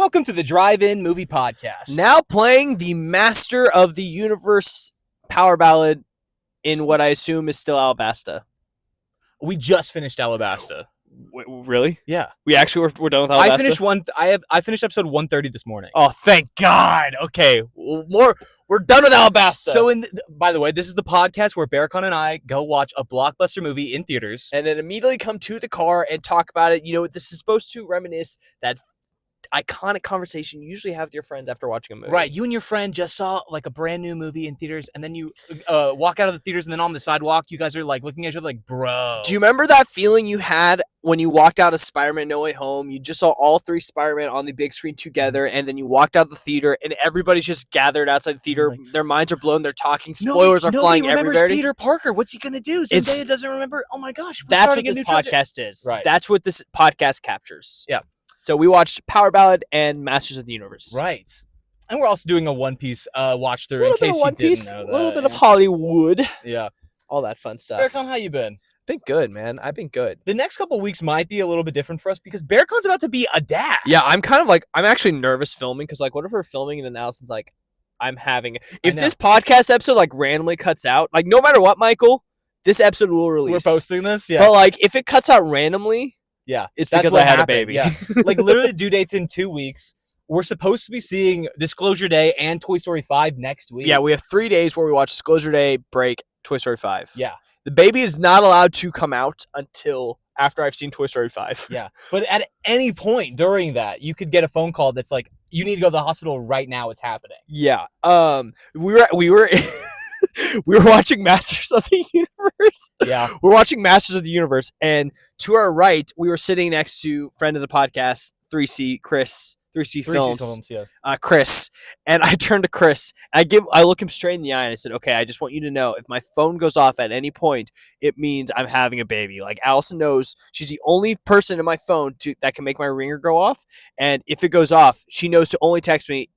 Welcome to the Drive-In Movie Podcast. Now playing the Master of the Universe Power Ballad in what I assume is still Alabasta. We just finished Alabasta. Really? Yeah. We actually we're done with Alabasta? I finished episode 130 this morning. Oh, thank God. Okay. We're done with Alabasta. So, by the way, this is the podcast where Berkan and I go watch a blockbuster movie in theaters. And then immediately come to the car and talk about it. You know, this is supposed to reminisce that iconic conversation you usually have with your friends after watching a movie. Right. You and your friend just saw like a brand new movie in theaters, and then you walk out of the theaters, and then on the sidewalk, you guys are like looking at each other like, bro. Do you remember that feeling you had when you walked out of Spider-Man No Way Home? You just saw all three Spider-Man on the big screen together, and then you walked out the theater, and everybody's just gathered outside the theater. Like, their minds are blown. They're talking. Spoilers are flying everywhere. Remembers Peter Parker. What's he going to do? Zendaya doesn't remember. Oh, my gosh. That's what this podcast is. Right. That's what this podcast captures. Yeah. So we watched Power Ballad and Masters of the Universe. Right. And we're also doing a One Piece watch through in case you didn't know that. A little bit of Hollywood. Yeah. All that fun stuff. Berkan, how you been? Been good, man. I've been good. The next couple weeks might be a little bit different for us because Berkan's about to be a dad. Yeah, I'm actually nervous filming because what if we're filming and then Allison's like, I'm having... If this podcast episode randomly cuts out, no matter what, Michael, this episode will release. We're posting this? Yeah. But if it cuts out randomly... Yeah, it's because I had a baby. Yeah, literally due date's in 2 weeks. We're supposed to be seeing Disclosure Day and Toy Story 5 next week. Yeah, we have 3 days where we watch Disclosure Day, break, Toy Story 5. Yeah. The baby is not allowed to come out until after I've seen Toy Story 5. Yeah, but at any point during that, you could get a phone call that's like, you need to go to the hospital right now, it's happening. Yeah. We were we were watching Masters of the Universe. Yeah. We're watching Masters of the Universe, and to our right, we were sitting next to friend of the podcast, 3C, Chris, 3C Films. Yeah. Chris. And I turned to Chris, I look him straight in the eye, and I said, okay, I just want you to know, if my phone goes off at any point, it means I'm having a baby. Allison knows she's the only person in my phone that can make my ringer go off, and if it goes off, she knows to only text me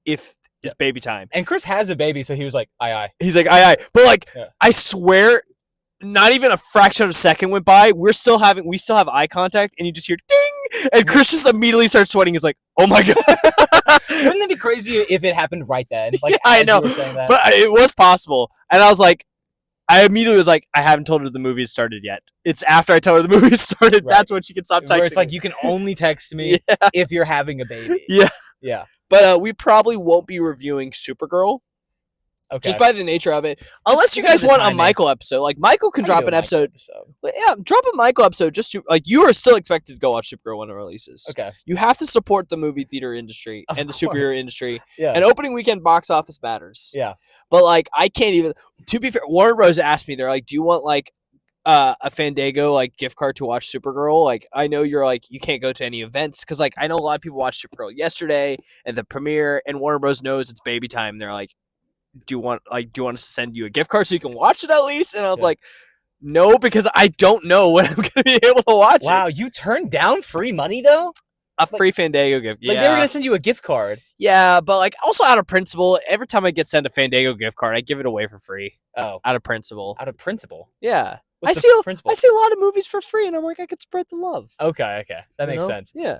if it's baby time. And Chris has a baby, so he was like, aye, aye. He's like, aye, aye. But I swear, not even a fraction of a second went by. We still have eye contact, and you just hear ding, and Chris just immediately starts sweating. He's like, oh my God. Wouldn't that be crazy if it happened right then? Yeah, I know. But it was possible. And I immediately was like, I haven't told her the movie has started yet. It's after I tell her the movie has started, right. That's when she can stop texting. Where it's like, you can only text me if you're having a baby. Yeah. Yeah. But we probably won't be reviewing Supergirl. Okay. Just by the nature of it. Unless you guys want a Michael episode. Michael can drop an episode. Yeah, drop a Michael episode just to, you are still expected to go watch Supergirl when it releases. Okay. You have to support the movie theater industry and the superhero industry. Yeah. And opening weekend box office matters. Yeah. But, I can't even... To be fair, Warner Bros. Asked me, they're like, do you want, a Fandango gift card to watch Supergirl? I know you're you can't go to any events because I know a lot of people watched Supergirl yesterday and the premiere, and Warner Bros. Knows it's baby time. They're like, do you want us to send you a gift card so you can watch it at least? And I was like, no, because I don't know when I'm gonna be able to watch it. Wow, you turned down free money though? A free Fandango gift. Yeah. They were gonna send you a gift card. Yeah, but also out of principle, every time I get sent a Fandango gift card, I give it away for free. Oh, out of principle. Out of principle. Yeah. I see a lot of movies for free, and I'm like, I could spread the love. Okay, that makes sense. Yeah.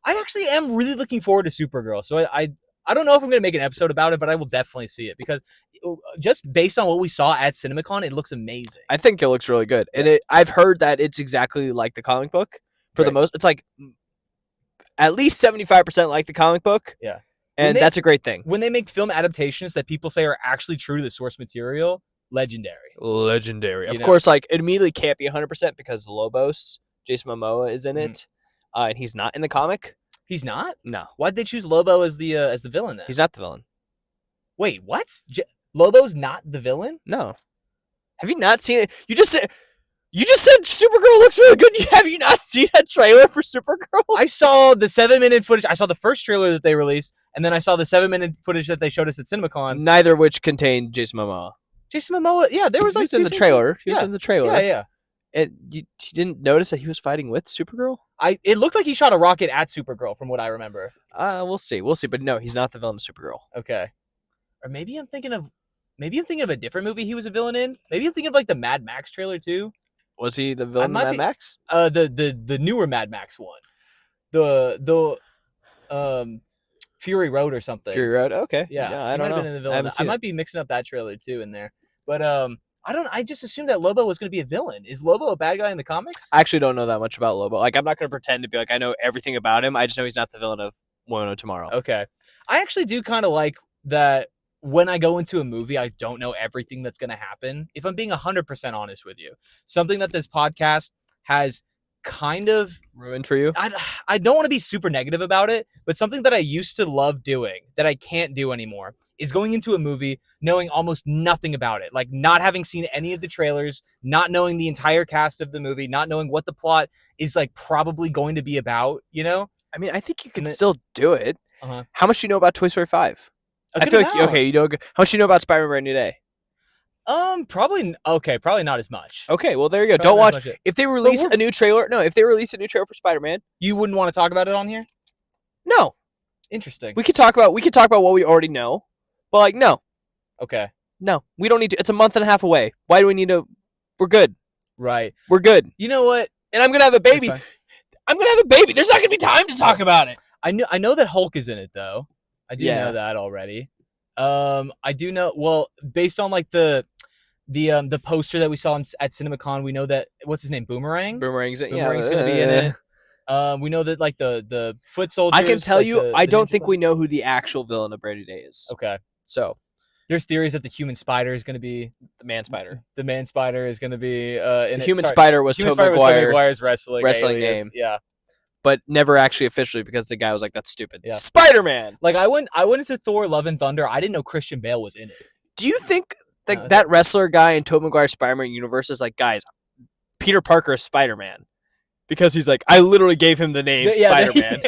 I actually am really looking forward to Supergirl. So I don't know if I'm going to make an episode about it, but I will definitely see it because just based on what we saw at CinemaCon, it looks amazing. I think it looks really good, and I've heard that it's exactly like the comic book for the most. It's at least 75% like the comic book. Yeah, and that's a great thing. When they make film adaptations that people say are actually true to the source material. Legendary. Of course, it immediately can't be 100% because Lobos, Jason Momoa, is in it, and he's not in the comic. He's not? No. Why'd they choose Lobo as the villain then? He's not the villain. Wait, what? Lobo's not the villain? No. Have you not seen it? You just said Supergirl looks really good. Have you not seen a trailer for Supergirl? I saw the 7-minute footage. I saw the first trailer that they released, and then I saw the 7-minute footage that they showed us at CinemaCon. Neither of which contained Jason Momoa. Jason Momoa, yeah, there was he was in the trailer. He was in the trailer. Yeah. And you didn't notice that he was fighting with Supergirl? It looked like he shot a rocket at Supergirl, from what I remember. We'll see. But no, he's not the villain of Supergirl. Okay. Or maybe I'm thinking of a different movie he was a villain in. Maybe I'm thinking of the Mad Max trailer too. Was he the villain in Mad Max? The newer Mad Max one. The Fury Road or something. Fury Road. Okay. Yeah, I he don't might have know. been in the villain. I might be mixing up that trailer too in there, but I don't. I just assumed that Lobo was going to be a villain. Is Lobo a bad guy in the comics? I actually don't know that much about Lobo. Like, I'm not going to pretend to be like I know everything about him. I just know he's not the villain of Woman of Tomorrow. Okay, I actually do kind of like that. When I go into a movie, I don't know everything that's going to happen. If I'm being 100% honest with you, something that this podcast has kind of Ruined for you? I don't want to be super negative about it, but something that I used to love doing that I can't do anymore is going into a movie knowing almost nothing about it. Like not having seen any of the trailers, not knowing the entire cast of the movie, not knowing what the plot is like probably going to be about, you know? I mean, I think you can still do it. Uh-huh. How much do you know about Toy Story 5? A I good feel like amount. okay, you know how much do you know about Spider-Man Brand New Day? Probably not as much. Okay, well there you go. Probably Don't not as watch much. if they release a new trailer. No, if they release a new trailer for Spider-Man, You wouldn't want to talk about it on here? no. Interesting. We could talk about what we already know. But like no. Okay. No. We don't need to. It's a month and a half away. Why do we need to We're good. Right. We're good. You know what? And I'm going to have a baby. That's fine. I'm going to have a baby. There's not going to be time to talk about it. I know that Hulk is in it though. I do Yeah. know that already. I do know. Well, based on like the poster that we saw at CinemaCon, we know that what's his name, Boomerang. Boomerang's Boomerang's gonna be in it. We know that like the foot soldiers. I can tell like, you, I the don't ninja think one- we know who the actual villain of Brady Day is. Okay. So There's theories that the human spider is gonna be the Man Spider. the man spider is gonna be in The it. Human Sorry, Spider was Human Tobey Spider was Tobey Maguire, Maguire's wrestling alias. name. Yeah. but never actually officially because the guy was like, "That's stupid." Yeah. Spider-Man. Like I went into Thor: Love and Thunder. I didn't know Christian Bale was in it. Do you think No, that wrestler guy in Tobey Maguire's Spider-Man universe is like, guys, Peter Parker is Spider-Man? Because he's like, I literally gave him the name Spider-Man.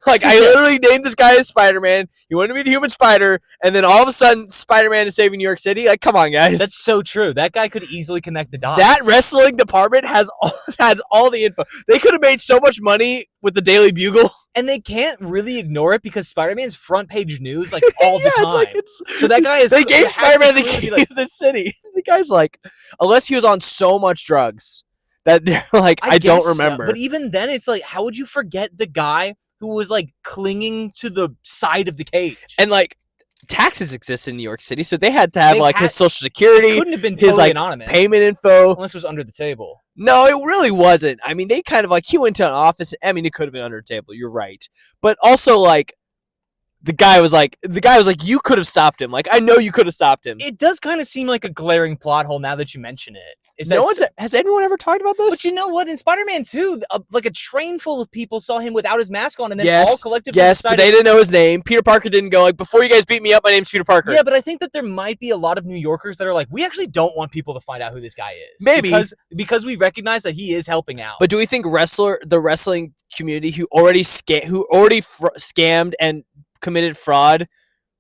Like, I literally named this guy as Spider-Man. He wanted to be the human spider, and then all of a sudden, Spider-Man is saving New York City. Like, come on, guys. That's so true. That guy could easily connect the dots. That wrestling department had all the info. They could have made so much money with the Daily Bugle. And they can't really ignore it because Spider-Man's front page news like all the Yeah, time. it's So that guy is. they gave has to Spider-Man the clearly key be like, to the city. The guy's like, unless he was on so much drugs that they're like, I don't guess so. remember. But even then, it's like, how would you forget the guy who was like clinging to the side of the cage? And like, taxes exist in New York City, so they had to have They like had- his social It security, couldn't have been his totally like anonymous. payment info. Unless it was under the table. No, it really wasn't. I mean, they kind of like he went to an office. I mean, it could have been under the table. You're right, but also like the guy was like, you could have stopped him. Like, I know you could have stopped him. It does kind of seem like a glaring plot hole now that you mention it. Has anyone ever talked about this? But you know what? In Spider-Man 2, like a train full of people saw him without his mask on, and then Yes, all collectively yes, but decided. they didn't know his name. Peter Parker didn't go like, before you guys beat me up, my name's Peter Parker. Yeah, but I think that there might be a lot of New Yorkers that are like, we actually don't want people to find out who this guy is. Maybe. because we recognize that he is helping out. But do we think the wrestling community who already scammed and committed fraud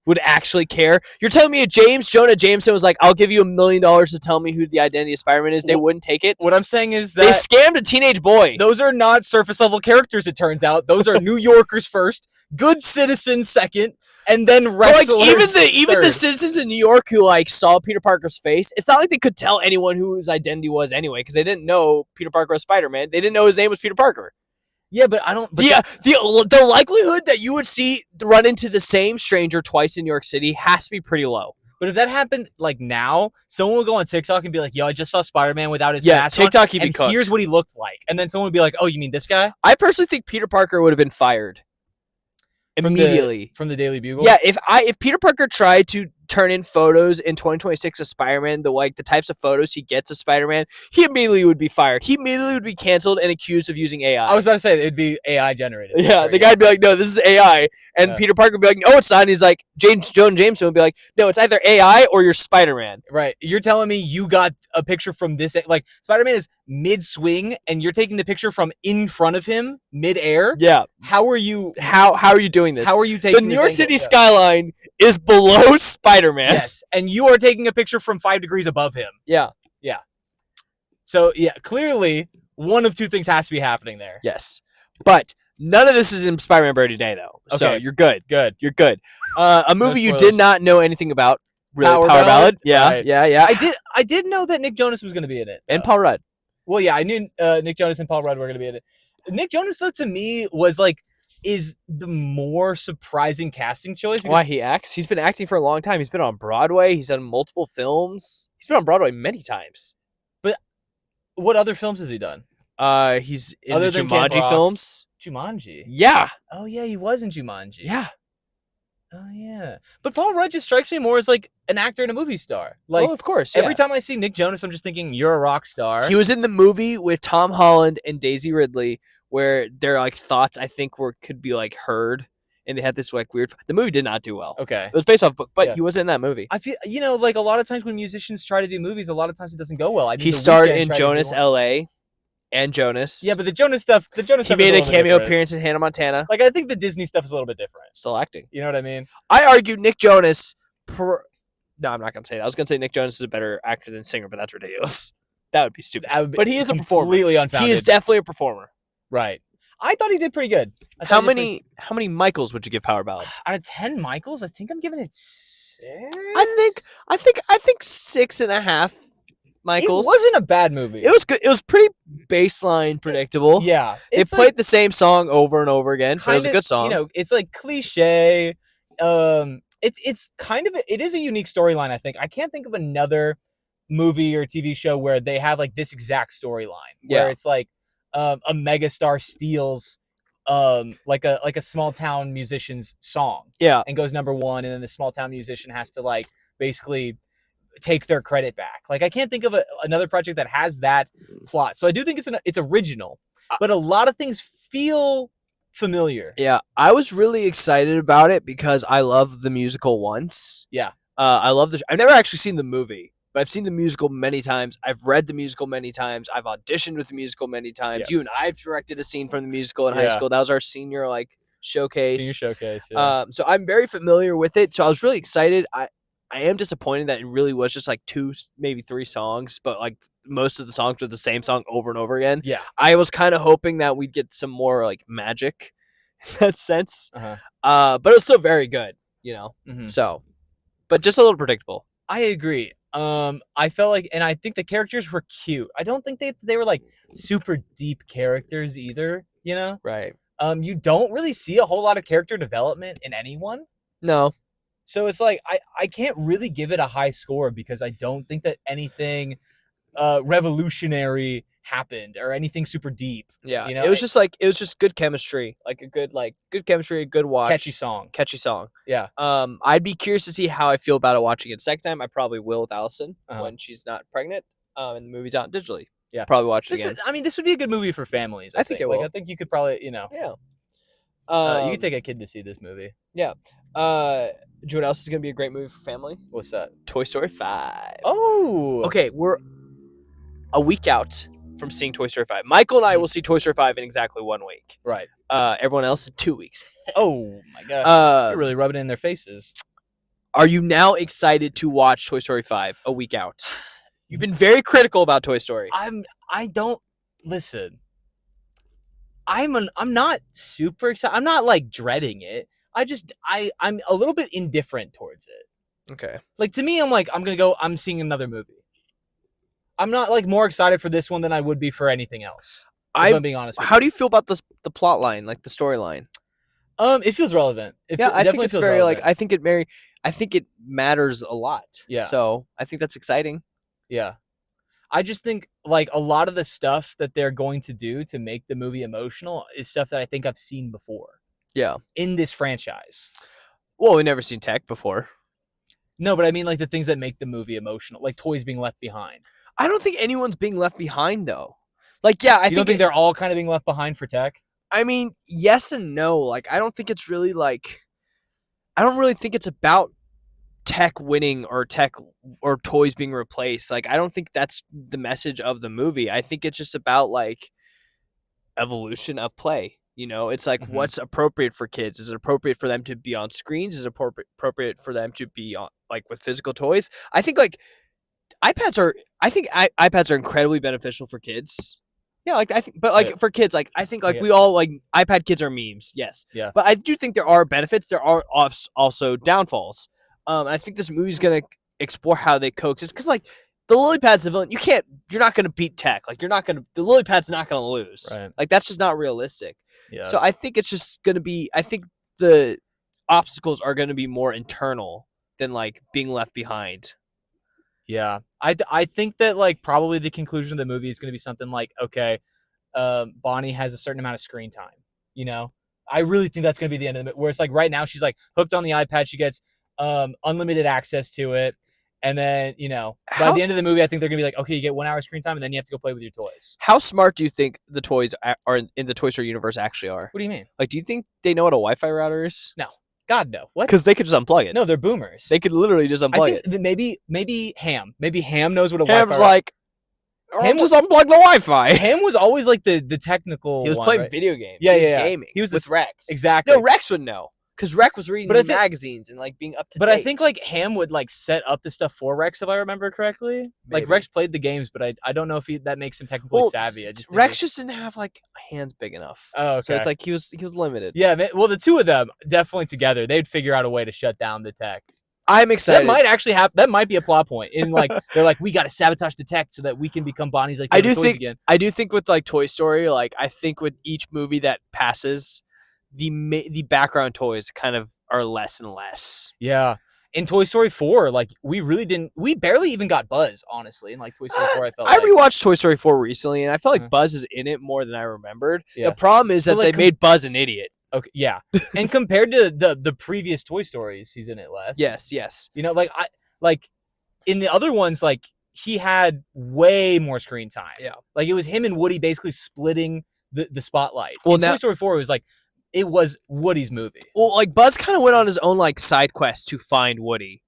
would actually care? You're telling me if Jonah Jameson was like, I'll give you $1 million to tell me who the identity of Spider-Man is, they wouldn't take it? what I'm saying is They that scammed a teenage boy. those are not surface level characters, it turns out. Those are New Yorkers first, good citizens second, and then But, wrestlers like even the third. citizens in New York who like saw Peter Parker's face, it's not like they could tell anyone who his identity was anyway, because they didn't know Peter Parker was Spider-Man. They didn't know his name was Peter Parker. Yeah, but I don't. But The likelihood that you would run into the same stranger twice in New York City has to be pretty low. But if that happened like now, someone would go on TikTok and be like, "Yo, I just saw Spider-Man without his Yeah, mask TikTok on, he'd be and cooked. here's what he looked like." And then someone would be like, "Oh, you mean this guy?" I personally think Peter Parker would have been fired immediately. From the Daily Bugle. Yeah, if Peter Parker tried to turn in photos in 2026 of Spider-Man, the types of photos he gets of Spider-Man, he immediately would be fired. He immediately would be canceled and accused of using AI. I was about to say it'd be AI generated. Yeah, the guy'd be like, "No, this is AI," and Yeah. Peter Parker would be like, "No, it's not." And he's like, Jonah Jameson would be like, "No, it's either AI or you're Spider-Man." Right. You're telling me you got a picture from this, like Spider-Man is mid-swing and you're taking the picture from in front of him mid-air? Yeah. How are you How are you doing this? How are you taking The New this York angle? City Yeah. skyline is below Spider-Man. Yes, and you are taking a picture from 5 degrees above him. Yeah. So, yeah, clearly one of two things has to be happening there. Yes. But none of this is in Spider-Man Birthday Day, though. So Okay. you're good. Good. You're good. A movie you spoilers. did not know anything about. Really, Power Power Ballad? Ballad. Yeah, Right. yeah. I did know that Nick Jonas was going to be in it. And Paul Rudd. Well, yeah, I knew Nick Jonas and Paul Rudd were going to be in it. Nick Jonas, though, to me, was like is the more surprising casting choice. Because Why he acts? He's been acting for a long time. He's been on Broadway. He's done multiple films. He's been on Broadway many times. what other films has he done? He's in Other the than Camp Jumanji Rock. films. Jumanji. Yeah, Oh yeah, he was in Jumanji. yeah. Oh yeah. But Paul Rudd just strikes me more as like an actor and a movie star. Like Well, of course. every yeah. time I see Nick Jonas, I'm just thinking you're a rock star. He was in the movie with Tom Holland and Daisy Ridley, where their like thoughts I think could be like heard, and they had this like weird. The movie did not do well. Okay. It was based off book, but Yeah. he was in that movie. I feel like a lot of times when musicians try to do movies, a lot of times it doesn't go well. I mean, He The starred Weeknd in tried to do Jonas one. L.A. and Jonas. Yeah, but the Jonas stuff. he Stuff made is a little bit cameo different. appearance in Hannah Montana. Like I think the Disney stuff is a little bit different. Still acting. You know what I mean? I argue Nick Jonas. No, I'm not gonna say that. I was gonna say Nick Jonas is a better actor than singer, but that's ridiculous. That would be stupid. That would be But he is a performer. completely unfounded. He is definitely a performer. right. I thought he did pretty good. I thought How he did many Michaels would you give Power Ballad? out of 10 Michaels? I think I'm giving it 6. I think 6.5 Michaels. It wasn't a bad movie. It was good. It was pretty baseline predictable. Yeah, They it's played like the same song over and over again. But it was a kinda, good song. You know, it's like cliche. It's kind of it is a unique storyline. I think I can't think of another movie or TV show where they have like this exact storyline. Where Yeah. it's like a megastar steals like a small town musician's song Yeah. and goes number 1, and then the small town musician has to like basically take their credit back. Like I can't think of another project that has that plot. So I do think it's original, but a lot of things feel familiar. Yeah. I was really excited about it because I love the musical once. Yeah. I love the. I've never actually seen the movie, but I've seen the musical many times. I've read the musical many times. I've auditioned with the musical many times. Yeah. You and I've directed a scene from the musical in high Yeah. school. That was our senior like showcase. Senior showcase. Yeah. So I'm very familiar with it. So I was really excited. I am disappointed that it really was just like 2, maybe 3 songs, but like most of the songs were the same song over and over again. yeah. I was kind of hoping that we'd get some more like magic in that sense. Uh-huh. But it was still very good, you know. Mhm. So, but just a little predictable. I agree. I felt like, and I think the characters were cute. I don't think they were like super deep characters either. You know. Right. You don't really see a whole lot of character development in anyone. No. So it's like I can't really give it a high score because I don't think that anything revolutionary happened or anything super deep. Yeah. You know, it was just good chemistry, like good chemistry, a good watch, catchy song. song. Yeah. I'd be curious to see how I feel about it watching it second time. I probably will with Allison Uh-huh. when she's not pregnant. And the movie's out digitally. Yeah. Probably watch it This again. this would be a good movie for families. I think it Like, will. I think you could probably, Yeah. you could take a kid to see this movie. Do you know what else is gonna be a great movie for family? What's that? Toy Story 5. Oh. Okay, we're a week out from seeing Toy Story 5. Michael and I will see Toy Story 5 in exactly 1 week. Right. Everyone else in 2 weeks. Oh my gosh. You're really rubbing it in their faces. Are you now excited to watch Toy Story 5 a week out? You've been very critical about Toy Story. I don't listen. I'm not super excited. I'm not like dreading it. I'm a little bit indifferent towards it. Okay. Like to me, I'm like, I'm seeing another movie. I'm not like more excited for this one than I would be for anything else. If I'm being honest with How do you feel about the plot line, like the storyline? It feels relevant. I think definitely it's feels very relevant. like I think it matters a lot. Yeah. So I think that's exciting. Yeah. I just think like a lot of the stuff that they're going to do to make the movie emotional is stuff that I think I've seen before Yeah. in this franchise. Well, we've never seen tech before. No, but I mean like the things that make the movie emotional, like toys being left behind. I don't think anyone's being left behind though. Like, yeah, You don't think they're all kind of being left behind for tech? I mean, yes and no. Like, I don't think it's really like, I don't really think it's about tech winning or tech or toys being replaced. Like, I don't think that's the message of the movie. I think it's just about like evolution of play. You know, it's like Mhm. what's appropriate for kids. Is it appropriate for them to be on screens? Is it appropriate for them to be on like with physical toys? I think like iPads are incredibly beneficial for kids. Yeah, like I think, but like Yeah. for kids, like I think like Yeah. we all like iPad kids are memes, yes. Yeah. But I do think there are benefits. There are also downfalls. And I think this movie's gonna explore how they coexist because like the lily pad's the villain. You're not gonna beat tech. Like the lily pad's not gonna lose. Right. Like that's just not realistic. Yeah. So I think it's just gonna be. I think the obstacles are gonna be more internal than like being left behind. Yeah. I think that like probably the conclusion of the movie is going to be something like, okay, Bonnie has a certain amount of screen time. You know, I really think that's going to be the end of it. Where it's like right now she's like hooked on the iPad. She gets unlimited access to it. And then, you know, by the end of the movie, I think they're going to be like, okay, you get 1 hour screen time and then you have to go play with your toys. How smart do you think the toys are in the Toy Story universe actually are? What do you mean? Like, do you think they know what a Wi-Fi router is? No. God, no. What? Because they could just unplug it. No, they're boomers. They could literally just unplug I it. think that maybe Ham. Maybe Ham knows what a Ham's Wi-Fi like, Ham just unplug the Wi-Fi. Ham was always like the technical He was one, playing right? video games. Yeah, he was yeah. gaming. He was with Rex. Exactly. No, Rex would know. Because Rex was reading the magazines and like being up to date. But I think like Ham would like set up the stuff for Rex if I remember correctly. Like Rex played the games, but I don't know if that makes him technically savvy. I just think Rex just didn't have like hands big enough. Oh, okay. So it's like he was limited. Yeah, well the two of them definitely together, they'd figure out a way to shut down the tech. I'm excited. That might actually happen. That might be a plot point. In like they're like, we got to sabotage the tech so that we can become Bonnie's like toys again. I do think with like Toy Story, like I think with each movie that passes, the background toys kind of are less and less. Yeah. In Toy Story 4, like we barely even got Buzz, honestly. In like Toy Story 4, I rewatched Toy Story 4 recently, and I felt like Buzz is in it more than I remembered. Yeah. The problem is that they made Buzz an idiot. Okay, yeah. And compared to the previous Toy Stories, he's in it less. Yes. You know, like in the other ones, like he had way more screen time. Yeah. Like it was him and Woody basically splitting the spotlight. Well, in Toy Story 4, it was Woody's movie. Well, like Buzz kind of went on his own like side quest to find Woody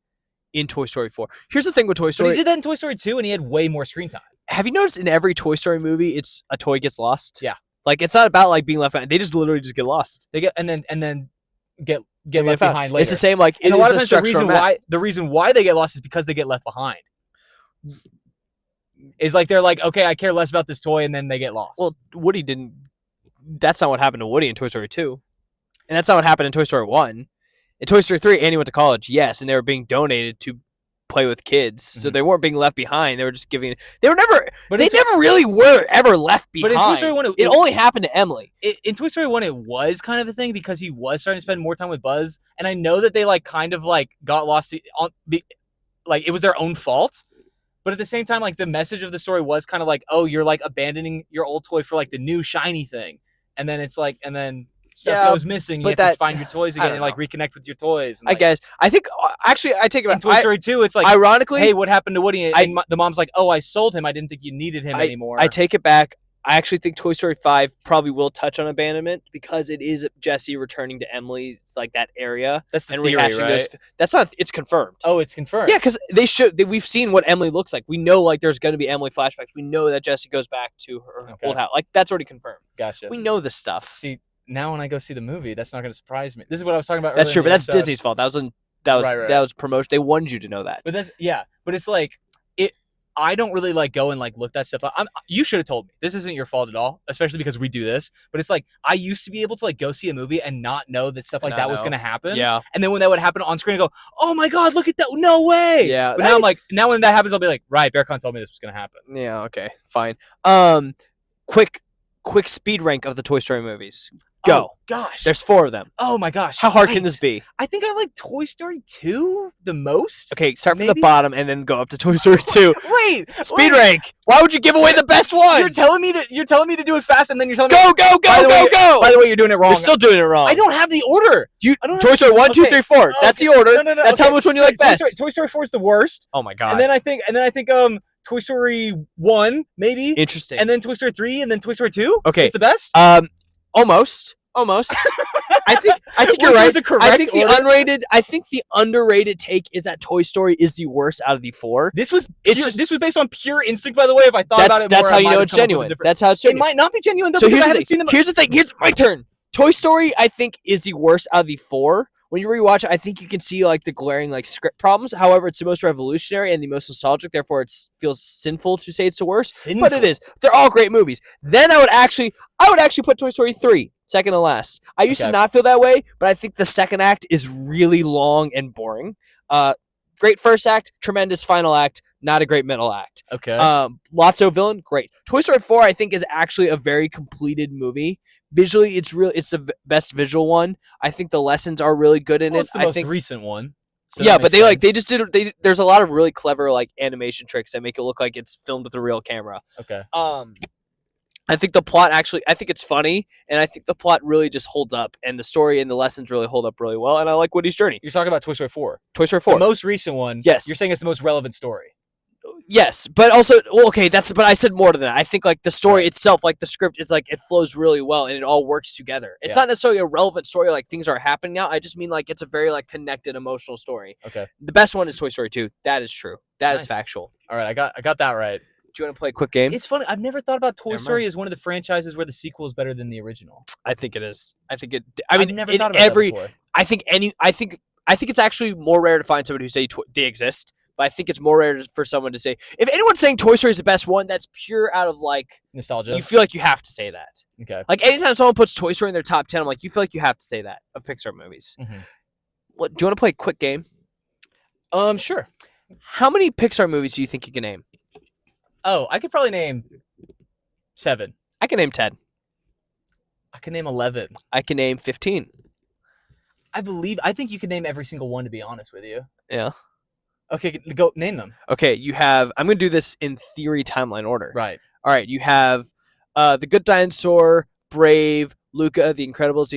in Toy Story 4. Here's the thing with Toy Story. But he did that in Toy Story 2 and he had way more screen time. Have you noticed in every Toy Story movie it's a toy gets lost? Yeah. Like it's not about like being left behind. They just literally just get lost. They get and then get left behind later. It's the same like and a lot of times the structure reason why they get lost is because they get left behind. Is like they're like, okay, I care less about this toy, and then they get lost. Well, Woody didn't. That's not what happened to Woody in Toy Story 2. And that's not what happened in Toy Story 1. In Toy Story 3, Andy went to college, yes, and they were being donated to play with kids. Mm-hmm. So they weren't being left behind. They were just giving. They never really were ever left behind. But in Toy Story 1, it only happened to Emily. In Toy Story 1, it was kind of a thing because he was starting to spend more time with Buzz. And I know that they like kind of like got lost. Like it was their own fault. But at the same time, like the message of the story was kind of like, oh, you're like abandoning your old toy for like the new shiny thing. And then it's like, and then stuff goes missing. You have to find your toys again and like reconnect with your toys. And, I guess. I think actually I take it back. In Toy Story 2, it's like, ironically, hey, what happened to Woody? And the mom's like, oh, I sold him. I didn't think you needed him anymore. I take it back. I actually think Toy Story 5 probably will touch on abandonment because it is Jesse returning to Emily's like that area. That's the theory, right? That's not. It's confirmed. Oh, it's confirmed. Yeah, because we've seen what Emily looks like. We know like there's going to be Emily flashbacks. We know that Jesse goes back to her old house. Like that's already confirmed. Gotcha. We know this stuff. See, now when I go see the movie, that's not going to surprise me. This is what I was talking about. That's true, but that's Disney's fault. That was promotion. They wanted you to know that. But but it's like I don't really like go and like look that stuff up. You should have told me. This isn't your fault at all, especially because we do this. But it's like I used to be able to like go see a movie and not know that stuff like that was going to happen. Yeah. And then when that would happen on screen, I go, "Oh my god, look at that! No way!" Yeah. But now I'm like, now when that happens, I'll be like, "Right, Berkan told me this was going to happen." Yeah. Okay. Fine. Quick speed rank of the Toy Story movies. Go. Oh, gosh. There's 4 of them. Oh my gosh. How hard can this be? I think I like Toy Story 2 the most. Okay, start from the bottom and then go up to Toy Story 2. Wait. Speed rank. Why would you give away the best one? You're telling me to do it fast and then you're telling me go. By the way, you're doing it wrong. You're still doing it wrong. I don't have the order. Toy Story 1, 2, 3, 4. That's the order. No. Now tell me which one you like best. Toy Story 4 is the worst. Oh my god. And then I think Toy Story 1 maybe. Interesting. And then Toy Story 3 and then Toy Story 2 is the best? Almost. I think you're right. I think the underrated take is that Toy Story is the worst out of the 4. This was based on pure instinct, by the way. If I thought about it more, that's how you know it's genuine. That's how it's genuine. It might not be genuine though, so because I haven't seen them. Here's the thing. Here's my turn. Toy Story, I think, is the worst out of the 4. When you rewatch it, I think you can see like the glaring like script problems. However, it's the most revolutionary and the most nostalgic. Therefore, it feels sinful to say it's the worst. But it is. They're all great movies. Then I would actually put Toy Story 3 second to last. I used to not feel that way, but I think the second act is really long and boring. great first act, tremendous final act, not a great middle act. Okay. Lotso villain, great. Toy Story 4, I think, is actually a very completed movie. Visually, it's the best visual one. I think the lessons are really good in it. It's the most recent one. So yeah, but there's a lot of really clever like animation tricks that make it look like it's filmed with a real camera. Okay. I think the plot I think it's funny, and I think the plot really just holds up, and the story and the lessons really hold up really well, and I like Woody's journey. You're talking about Toy Story 4. Toy Story 4. The most recent one. Yes. You're saying it's the most relevant story. Yes, but also but I said more than that. I think like the story itself, like the script is like it flows really well and it all works together. It's not necessarily a relevant story like things are happening now. I just mean like it's a very like connected emotional story. Okay. The best one is Toy Story 2. That is true. That is factual. All right, I got that right. Do you want to play a quick game? It's funny. I've never thought about Toy Story as one of the franchises where the sequel is better than the original. I think it is. I mean, I've never thought about that before. I think it's actually more rare to find somebody who say they exist. But I think it's more rare for someone to say. If anyone's saying Toy Story is the best one, that's pure out of like nostalgia. You feel like you have to say that. Okay. Like anytime someone puts Toy Story in their top 10, I'm like, you feel like you have to say that of Pixar movies. Mm-hmm. What? Do you want to play a quick game? Sure. How many Pixar movies do you think you can name? Oh, I could probably name 7. I can name 10. I can name 11. I can name 15. I think you can name every single one, to be honest with you. Yeah. Okay, go name them. Okay, you have. I'm going to do this in theory timeline order. Right. All right, you have The Good Dinosaur, Brave, Luca, The Incredibles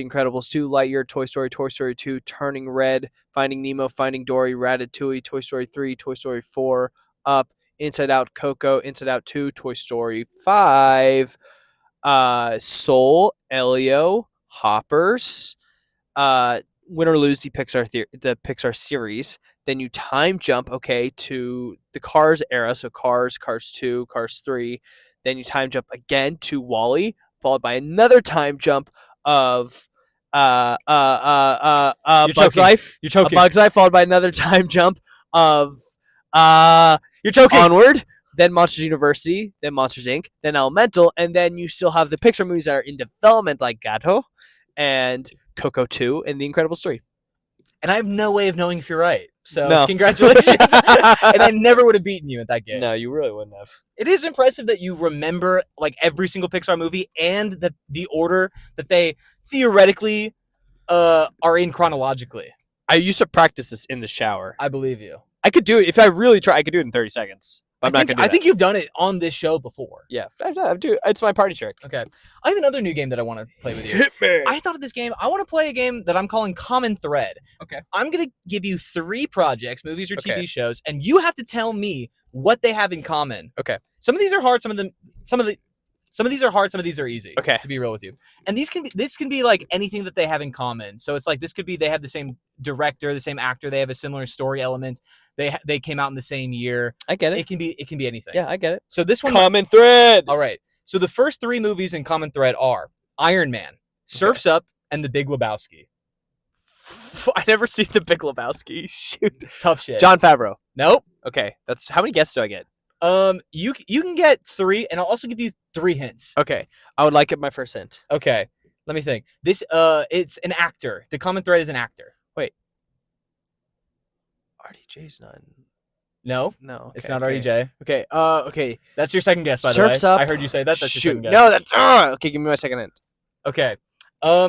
2, Lightyear, Toy Story 2, Turning Red, Finding Nemo, Finding Dory, Ratatouille, Toy Story 3, Toy Story 4, Up, Inside Out, Coco, Inside Out 2, Toy Story 5, Soul, Elio, Hoppers, win or lose the Pixar series. Then you time jump, to the Cars era, so Cars 2, Cars 3. Then you time jump again to WALL-E, followed by another time jump of Bugs Life. You're choking. Bugs Life, followed by another time jump of You're choking. Onward. Then Monsters University, then Monsters Inc., then Elemental, and then you still have the Pixar movies that are in development like Gato and Coco 2 and The Incredibles 3. And I have no way of knowing if you're right. So no. Congratulations. And I never would have beaten you at that game. No, you really wouldn't have. It is impressive that you remember like every single Pixar movie and the order that they theoretically are in chronologically. I used to practice this in the shower. I believe you. I could do it if I really try. I could do it in 30 seconds. But I think you've done it on this show before. Yeah, I do. It's my party trick. Okay. I have another new game that I want to play with you. Hit me. I thought of this game. I want to play a game that I'm calling Common Thread. Okay. I'm going to give you 3 projects, movies or TV Okay. shows, and you have to tell me what they have in common. Okay. Some of these are hard, some of these are hard, some of these are easy. Okay. To be real with you. And this can be like anything that they have in common. So it's like this could be they have the same director, the same actor, they have a similar story element. They came out in the same year. I get it. It can be anything. Yeah, I get it. So this one Common Thread. All right. So the first 3 movies in Common Thread are Iron Man, Surf's Up, and The Big Lebowski. I never seen The Big Lebowski. Shoot. Tough shit. John Favreau. Nope. Okay. That's how many guesses do I get? You can get 3, and I'll also give you 3 hints. Okay. I would like it my first hint. Okay. Let me think. This it's an actor. The Common Thread is an actor. Wait. RDJ's not. No. No. It's not RDJ. Okay. Okay. That's your second guess, by the Surf's way. Up. I heard you say that. That's your second guess. No, that's okay. Give me my second hint. Okay.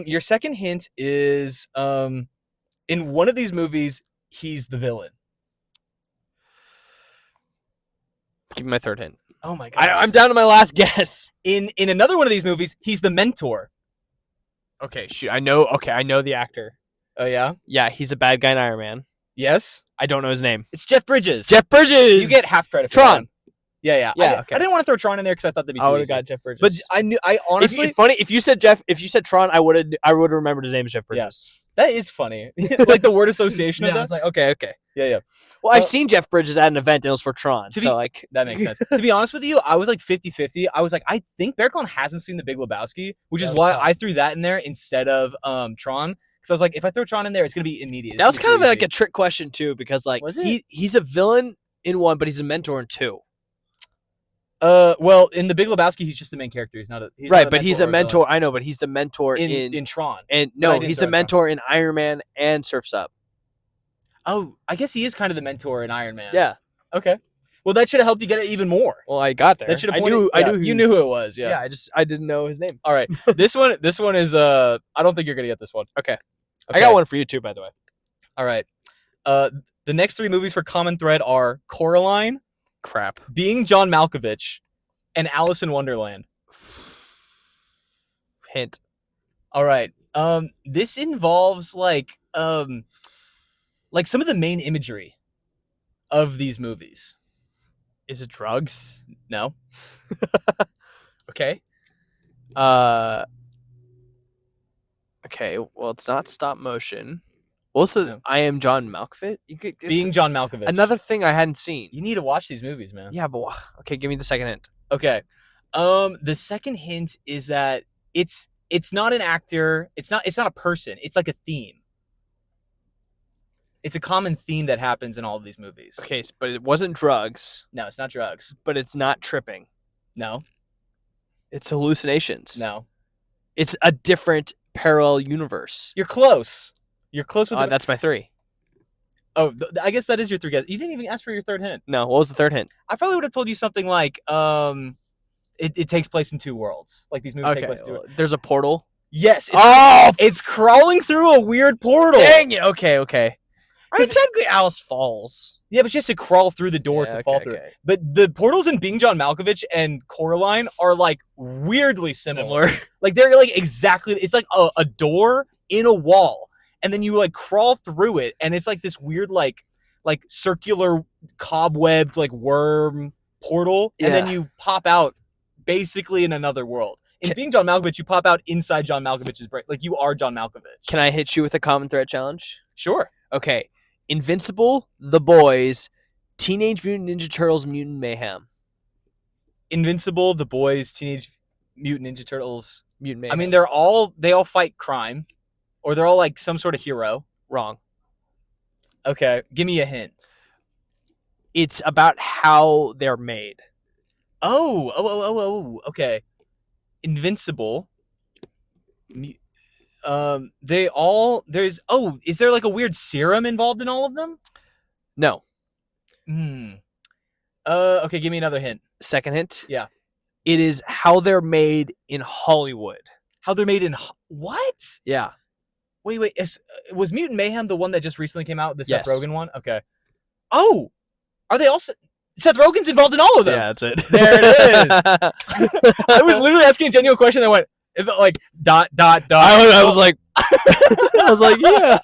Your second hint is in one of these movies, he's the villain. Give me my third hint. Oh my god. I'm down to my last guess. In another one of these movies, he's the mentor. Okay, shoot. I know the actor. Oh yeah? Yeah, he's a bad guy in Iron Man. Yes? I don't know his name. It's Jeff Bridges. Jeff Bridges. You get half credit for Tron. that. Yeah. Okay. I didn't want to throw Tron in there because I thought that'd be too I would have easy. got Jeff Bridges. But I honestly It's funny if you said Tron, I would have remembered his name as Jeff Bridges. Yes. That is funny. Like the word association of that. It's like okay. Yeah. Well, I've seen Jeff Bridges at an event and it was for Tron. That makes sense. To be honest with you, I was like 50-50. I was like, I think Berkan hasn't seen The Big Lebowski, which is why I threw that in there instead of Tron. Because I was like, if I throw Tron in there, it's gonna be immediate. That was kind of like a trick question too, because like Was it? he's a villain in 1, but he's a mentor in 2. Well, in The Big Lebowski, he's just the main character. He's not a but he's a mentor. I know, but he's the mentor in Tron. And But I no, didn't he's throw a mentor in Iron Man and Surf's Up. Oh, I guess he is kind of the mentor in Iron Man. Yeah. Okay. Well, that should have helped you get it even more. Well, I got there. That should have I pointed. knew. I knew. You knew who it was. Yeah. Yeah. I didn't know his name. All right. This one is. I don't think you're gonna get this one. Okay. I got one for you too, by the way. All right. The next 3 movies for common thread are Coraline, Crap. Being John Malkovich, and Alice in Wonderland. Hint. All right. This involves like some of the main imagery of these movies. Is it drugs? No. Okay. Okay. Well, it's not stop motion. Also, No. I Am John Malkovich. Being John Malkovich. Another thing I hadn't seen. You need to watch these movies, man. Yeah, but okay. Give me the second hint. Okay. The second hint is that it's not an actor. It's not a person. It's like a theme. It's a common theme that happens in all of these movies. Okay, but it wasn't drugs. No, it's not drugs. But it's not tripping. No. It's hallucinations. No. It's a different parallel universe. You're close. You're close with That's my 3. Oh, I guess that is your 3 guesses. You didn't even ask for your third hint. No, what was the third hint? I probably would have told you something like it takes place in 2 worlds. Like these movies take place in 2 worlds. There's a portal. Yes. Oh, it's crawling through a weird portal. dang it. Okay. I mean, technically, Alice falls. Yeah, but she has to crawl through the door to fall through. Okay. But the portals in Being John Malkovich and Coraline are like weirdly similar. Like they're like exactly. It's like a door in a wall, and then you like crawl through it, and it's like this weird like circular cobwebbed like worm portal, and then you pop out basically in another world. In Being John Malkovich, you pop out inside John Malkovich's brain. Like you are John Malkovich. Can I hit you with a common thread challenge? Sure. Okay. Invincible, The Boys, Teenage Mutant Ninja Turtles, Mutant Mayhem. Invincible, The Boys, Teenage Mutant Ninja Turtles, Mutant Mayhem. I mean, they all fight crime, or they're all like some sort of hero. Wrong. Okay, give me a hint. It's about how they're made. Okay. Invincible. Is there like a weird serum involved in all of them? No. Okay, give me another hint. Second hint? Yeah. It is how they're made in Hollywood. How they're made in what? Yeah. Wait. Was Mutant Mayhem the one that just recently came out? The Seth Yes. Rogen one? Okay. Oh! Are they also... Seth Rogen's involved in all of them. Yeah, that's it. There it is. I was literally asking a genuine question that went, is it like ... I was like, yeah.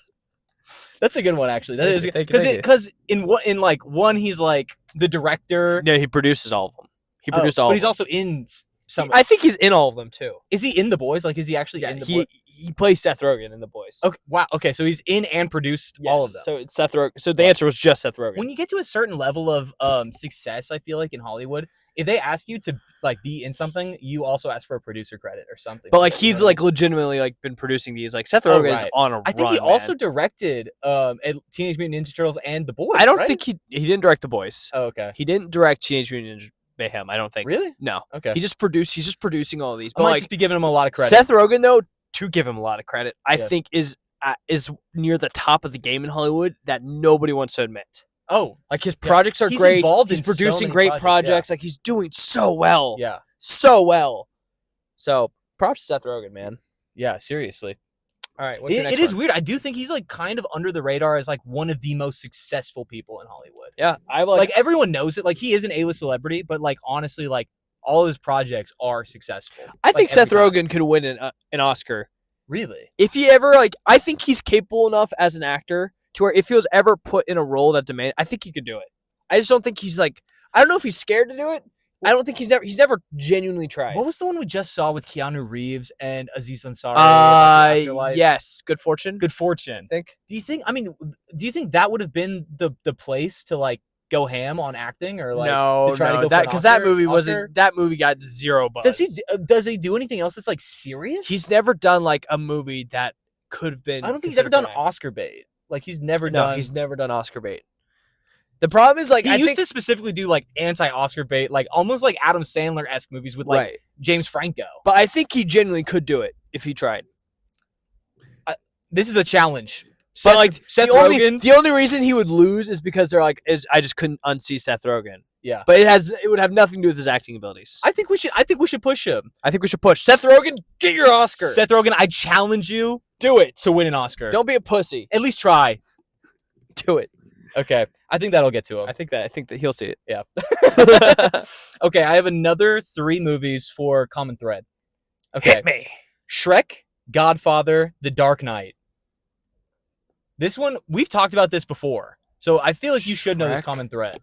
That's a good one, actually. That is Thank you. because in one he's like the director. No, he produces all of them. He produced all. But of he's them. also in some. I think he's in all of them too. Is he in The Boys? Like, is he actually in The Boys? He plays Seth Rogen in The Boys. Okay. Wow. Okay. So he's in and produced all of them. So it's Seth Rogen. So the answer was just Seth Rogen. When you get to a certain level of success, I feel like in Hollywood, if they ask you to like be in something, you also ask for a producer credit or something. But like he's like legitimately like been producing these. Like Seth Rogen's on a run. I think he also directed Teenage Mutant Ninja Turtles and The Boys. I don't right? think he didn't direct The Boys. Oh, okay. He didn't direct Teenage Mutant Ninja Mayhem. I don't think. Really? No. Okay. He's just producing all of these. I But might like just be giving him a lot of credit. Seth Rogen though, to give him a lot of credit, I Yeah. think is near the top of the game in Hollywood that nobody wants to admit. Oh, Like his projects are He's great. involved He's in so producing many great projects, projects. Like he's doing so well. yeah. So well. So props to Seth Rogen, man. Yeah, seriously. All right. What's your It next is one? weird. I do think he's like kind of under the radar as like one of the most successful people in Hollywood. Yeah. I Like everyone knows it. Like he is an A-list celebrity, but like honestly, like all of his projects are successful. I think Like, Seth every time. Rogen could win an Oscar. Really? If he ever I think he's capable enough as an actor to where if he was ever put in a role that demands, I think he could do it. I just don't think he's like, I don't know if he's scared to do it. I don't think he's never genuinely tried. What was the one we just saw with Keanu Reeves and Aziz Ansari? about the afterlife? Yes, Good Fortune. Good Fortune. I think. Do you think that would have been the place to like go ham on acting or like to try to go that because that movie wasn't. That movie got zero buzz. Does he do anything else that's like serious? He's never done like a movie that could have been. I don't think he's ever done Oscar bait. Like he's never done. He's never done Oscar bait. The problem is like he used to specifically do like anti-Oscar bait, like almost like Adam Sandler-esque movies with like James Franco. But I think he genuinely could do it if he tried. This is a challenge. But like Seth the Rogen. only reason he would lose is because I just couldn't unsee Seth Rogen. Yeah. But it would have nothing to do with his acting abilities. I think we should push him. I think we should push Seth Rogen. Get your Oscar. Seth Rogen, I challenge you do it to win an Oscar. Don't be a pussy. At least try. Do it. Okay. I think that'll get to him. I think that he'll see it. Yeah. Okay, I have another 3 movies for Common Thread. Okay. Hit me. Shrek, Godfather, The Dark Knight. This one, we've talked about this before. So I feel like you should know this Shrek. common thread.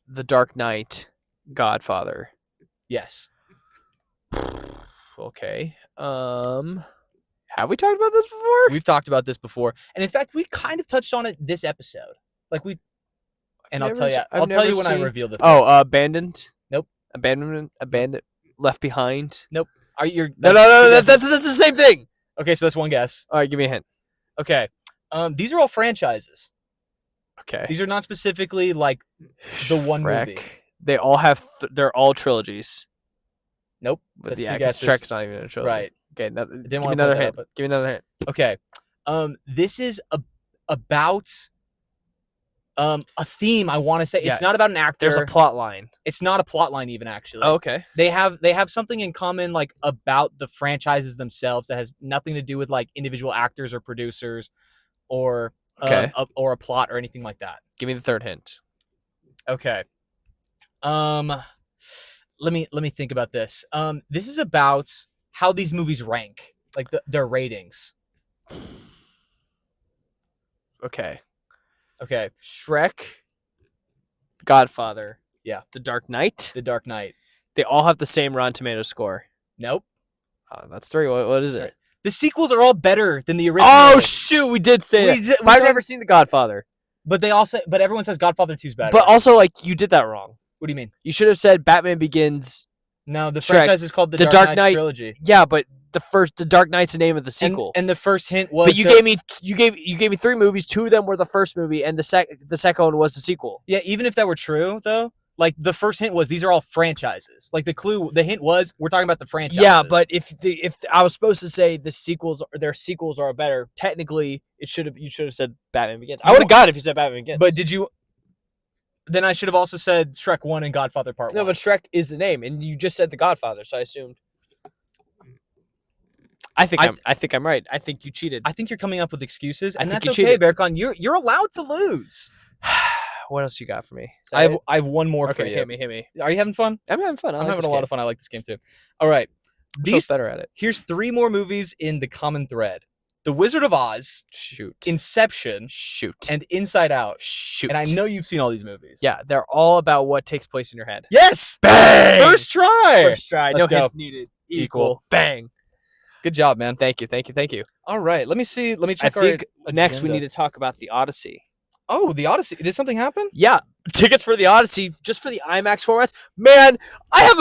The Dark Knight, Godfather. Yes. Okay. Have we talked about this before? We've talked about this before. And in fact, we kind of touched on it this episode. I'll tell you when I reveal the thing. Oh, Abandoned? Nope. Abandoned? Left Behind? Nope. No, That's the same thing. Okay, so that's one guess. All right, give me a hint. Okay. These are all franchises. Okay. These are not specifically like the one Shrek. movie. They all have they're all trilogies. Nope. But That's the two guesses. Shrek's not even a trilogy. Right. Okay, Didn't give me wanna another point that hint. out, Give me another hint. Okay. This is about a theme, I want to say. Yeah. It's not about an actor. There's a plot line. It's not a plot line even, actually. Oh, okay. They have something in common, like about the franchises themselves, that has nothing to do with like individual actors or producers or Okay. a plot or anything like that. Give me the third hint. Okay. Let me think about this. This is about how these movies rank, like their ratings. Okay. Okay. Shrek, Godfather. Yeah. The Dark Knight. The Dark Knight. They all have the same Rotten Tomatoes score. Nope. Oh, that's 3. What is it? The sequels are all better than the original. Oh shoot, we did say that. But I've never seen The Godfather. But everyone says Godfather 2 is better. But also, like, you did that wrong. What do you mean? You should have said Batman Begins. No, the Shrek. franchise is called the Dark Knight trilogy. Yeah, but the Dark Knight's the name of the sequel. And the first hint was. But you gave me 3 movies. 2 of them were the first movie, and the second one was the sequel. Yeah, even if that were true, though, like the first hint was these are all franchises. Like the hint was we're talking about the franchises. Yeah, but if I was supposed to say their sequels are better, technically you should have said Batman Begins. I would have got it if you said Batman Begins. But did you? Then I should have also said Shrek 1 and Godfather Part 1. No, but Shrek is the name, and you just said The Godfather, so I assumed. I think I'm right. I think you cheated. I think you're coming up with excuses, and think that's you okay, cheated. Berkan. You're allowed to lose. What else you got for me? I have one more for Okay, you. hit me. Are you having fun? I'm having fun. I'm having a lot of fun. I like this game too. All right. These better at it. Here's 3 more movies in the common thread: The Wizard of Oz, Shoot. Inception, Shoot. and Inside Out. Shoot. And I know you've seen all these movies. Yeah, they're all about what takes place in your head. Yes. Bang! First try. First try. Let's No go. hits needed. Equal. Bang. Good job, man. Thank you. All right. Let me see. Let me I check. think our next we agenda. need to talk about the Odyssey. Oh, the Odyssey. Did something happen? Yeah, tickets for the Odyssey, just for the IMAX formats. Man, I have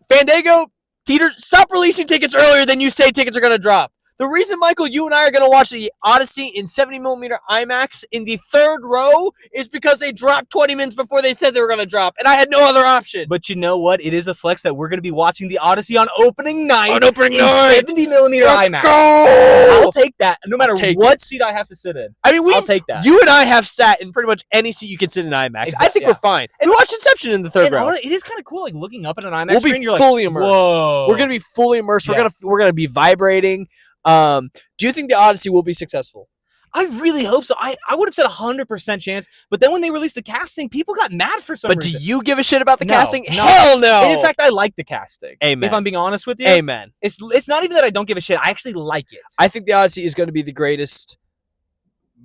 Fandango theater. Stop releasing tickets earlier than you say tickets are gonna drop. The reason, Michael, you and I are going to watch the Odyssey in 70mm IMAX in the 3rd row is because they dropped 20 minutes before they said they were going to drop, and I had no other option. But you know what? It is a flex that we're going to be watching the Odyssey on opening night. On opening in night. 70mm Let's IMAX. go! I'll take that, no matter take what seat I have to sit in. I mean, I'll take that. You and I have sat in pretty much any seat you can sit in IMAX. I think we're fine. And watch Inception in the 3rd row. It is kind of cool, like looking up at an IMAX We'll screen. be You're fully like, immersed. whoa. We're gonna be fully immersed. Yeah. We're gonna be vibrating. Do you think the Odyssey will be successful? I really hope so. I would have said 100% chance, but then when they released the casting, people got mad for some But reason. do you give a shit about the No, casting? no. Hell no. And in fact, I like the casting. Amen. If I'm being honest with you. Amen. It's not even that I don't give a shit. I actually like it. I think the Odyssey is going to be the greatest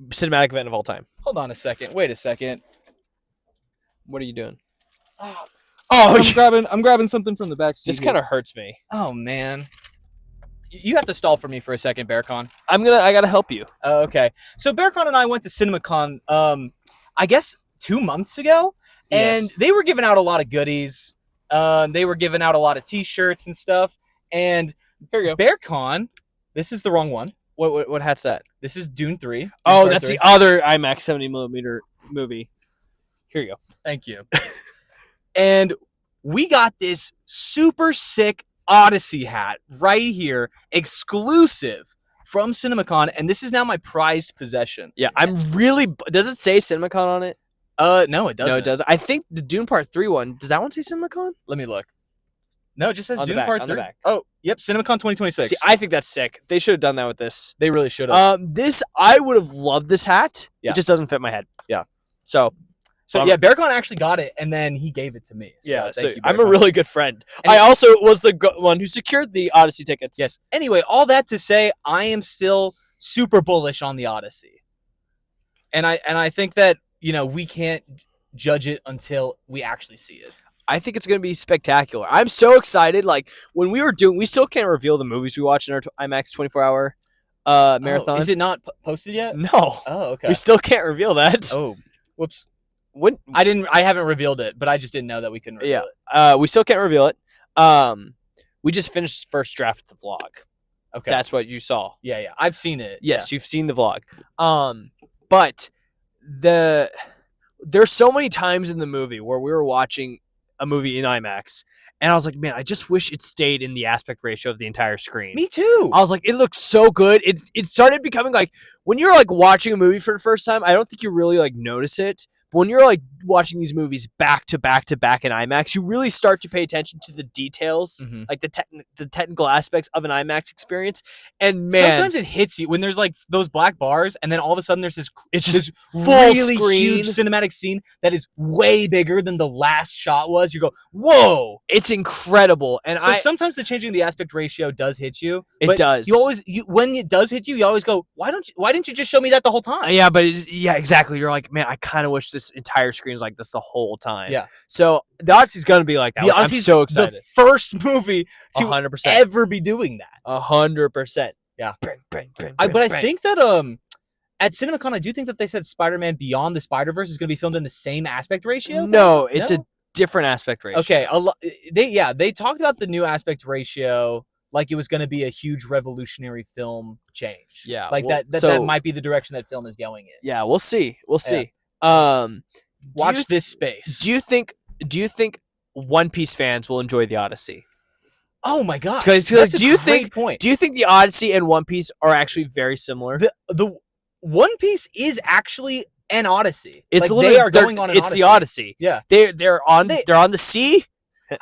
cinematic event of all time. Hold on a second. Wait a second. What are you doing? Oh, Oh, I'm grabbing something from the back seat. this kind of hurts me. Oh man. You have to stall for me for a second, Berkan. I gotta help you. Oh, okay. So Berkan and I went to CinemaCon, I guess 2 months ago, and Yes. they were giving out a lot of goodies. They were giving out a lot of T-shirts and stuff. And Here you go. Berkan, this is the wrong one. What hat's that? This is Dune 3. Dune Oh, Part that's 3. the other IMAX 70mm movie. Here you go. Thank you. And we got this super sick Odyssey hat right here, exclusive from CinemaCon, and this is now my prized possession. Yeah, I'm really. Does it say CinemaCon on it? No, it doesn't. No, it doesn't. I think the Dune Part 3 one. Does that one say CinemaCon? Let me look. No, it just says On the Dune back, Part on the 3. back. Oh, yep, CinemaCon 2026. See, I think that's sick. They should have done that with this. They really should have. This I would have loved this hat. Yeah. It just doesn't fit my head. Yeah. So Yeah, Berkan actually got it, and then he gave it to me. So yeah, thank you, I'm a Berkan. really good friend. And I also was the one who secured the Odyssey tickets. Yes. Anyway, all that to say, I am still super bullish on the Odyssey, and I think that we can't judge it until we actually see it. I think it's going to be spectacular. I'm so excited. Like when we still can't reveal the movies we watched in our IMAX 24-hour marathon. Is it not posted yet? No. Oh, okay. We still can't reveal that. Oh, whoops. When I haven't revealed it, but I just didn't know that we couldn't reveal it. We still can't reveal it. We just finished first draft of the vlog. Okay. That's what you saw. Yeah. I've seen it. Yes, you've seen the vlog. But there's so many times in the movie where we were watching a movie in IMAX, and I was like, man, I just wish it stayed in the aspect ratio of the entire screen. Me too. I was like, it looks so good. It started becoming like when you're like watching a movie for the first time, I don't think you really like notice it. But when you're like watching these movies back to back to back in IMAX, you really start to pay attention to the details, like the technical aspects of an IMAX experience. And man, sometimes it hits you when there's like those black bars, and then all of a sudden there's this full really screen. huge cinematic scene that is way bigger than the last shot was. You go, whoa! It's incredible. And So sometimes the changing the aspect ratio does hit you. It but does. When it does hit you, you always go, why didn't you just show me that the whole time? Yeah, but exactly. You're like, man, I kind of wish this entire screen was like this the whole time. Yeah. So the Odyssey's gonna be like that. The I'm Odyssey's so excited. the first movie to 100%. ever be doing that. 100%. Yeah. But I think that at CinemaCon, I do think that they said Spider-Man Beyond the Spider-Verse is going to be filmed in the same aspect ratio. No, it's a different aspect ratio. Okay, they talked about the new aspect ratio like it was going to be a huge revolutionary film change. Yeah, like well, that might be the direction that film is going in. Yeah, we'll see. Watch this space. Do you think One Piece fans will enjoy the Odyssey? Oh my god! Because do you think the Odyssey and One Piece are actually very similar? The One Piece is actually an Odyssey. It's like they are going on an Odyssey. It's the Odyssey. Yeah, they're on the sea.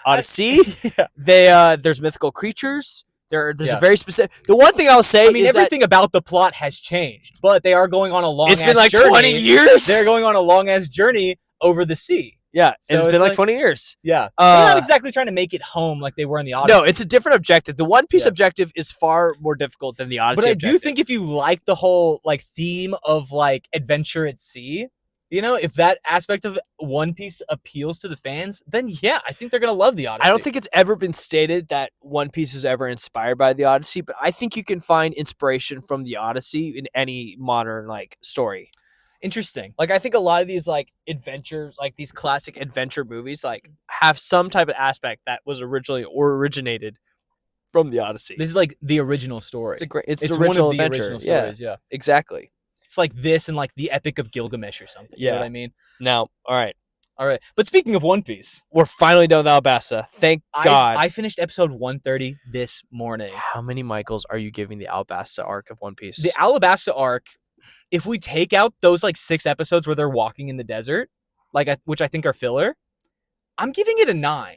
Odyssey. Yeah. There's mythical creatures. There's a very specific. The one thing I'll say, is everything about the plot has changed, but they are going on a long. It's been like journey. 20 years. They're going on a long ass journey over the sea. Yeah, so it's been like 20 years. Yeah, they're not exactly trying to make it home like they were in the Odyssey. No, it's a different objective. The One Piece objective is far more difficult than the Odyssey. But I objective. do think if you like the whole like theme of like adventure at sea, if that aspect of One Piece appeals to the fans, then yeah, I think they're gonna love the Odyssey. I don't think it's ever been stated that One Piece was ever inspired by the Odyssey, but I think you can find inspiration from the Odyssey in any modern like story. Interesting. Like I think a lot of these like adventures, like these classic adventure movies, like have some type of aspect that was originated from the Odyssey. This is like the original story. It's the original one of the adventure. original stories. Yeah, exactly. It's like this and like the Epic of Gilgamesh or something. You know what I mean? Now, all right. But speaking of One Piece, we're finally done with Alabasta. Thank God. I finished episode 130 this morning. How many Michaels are you giving the Alabasta arc of One Piece? The Alabasta arc, if we take out those like 6 episodes where they're walking in the desert, which I think are filler, I'm giving it a 9.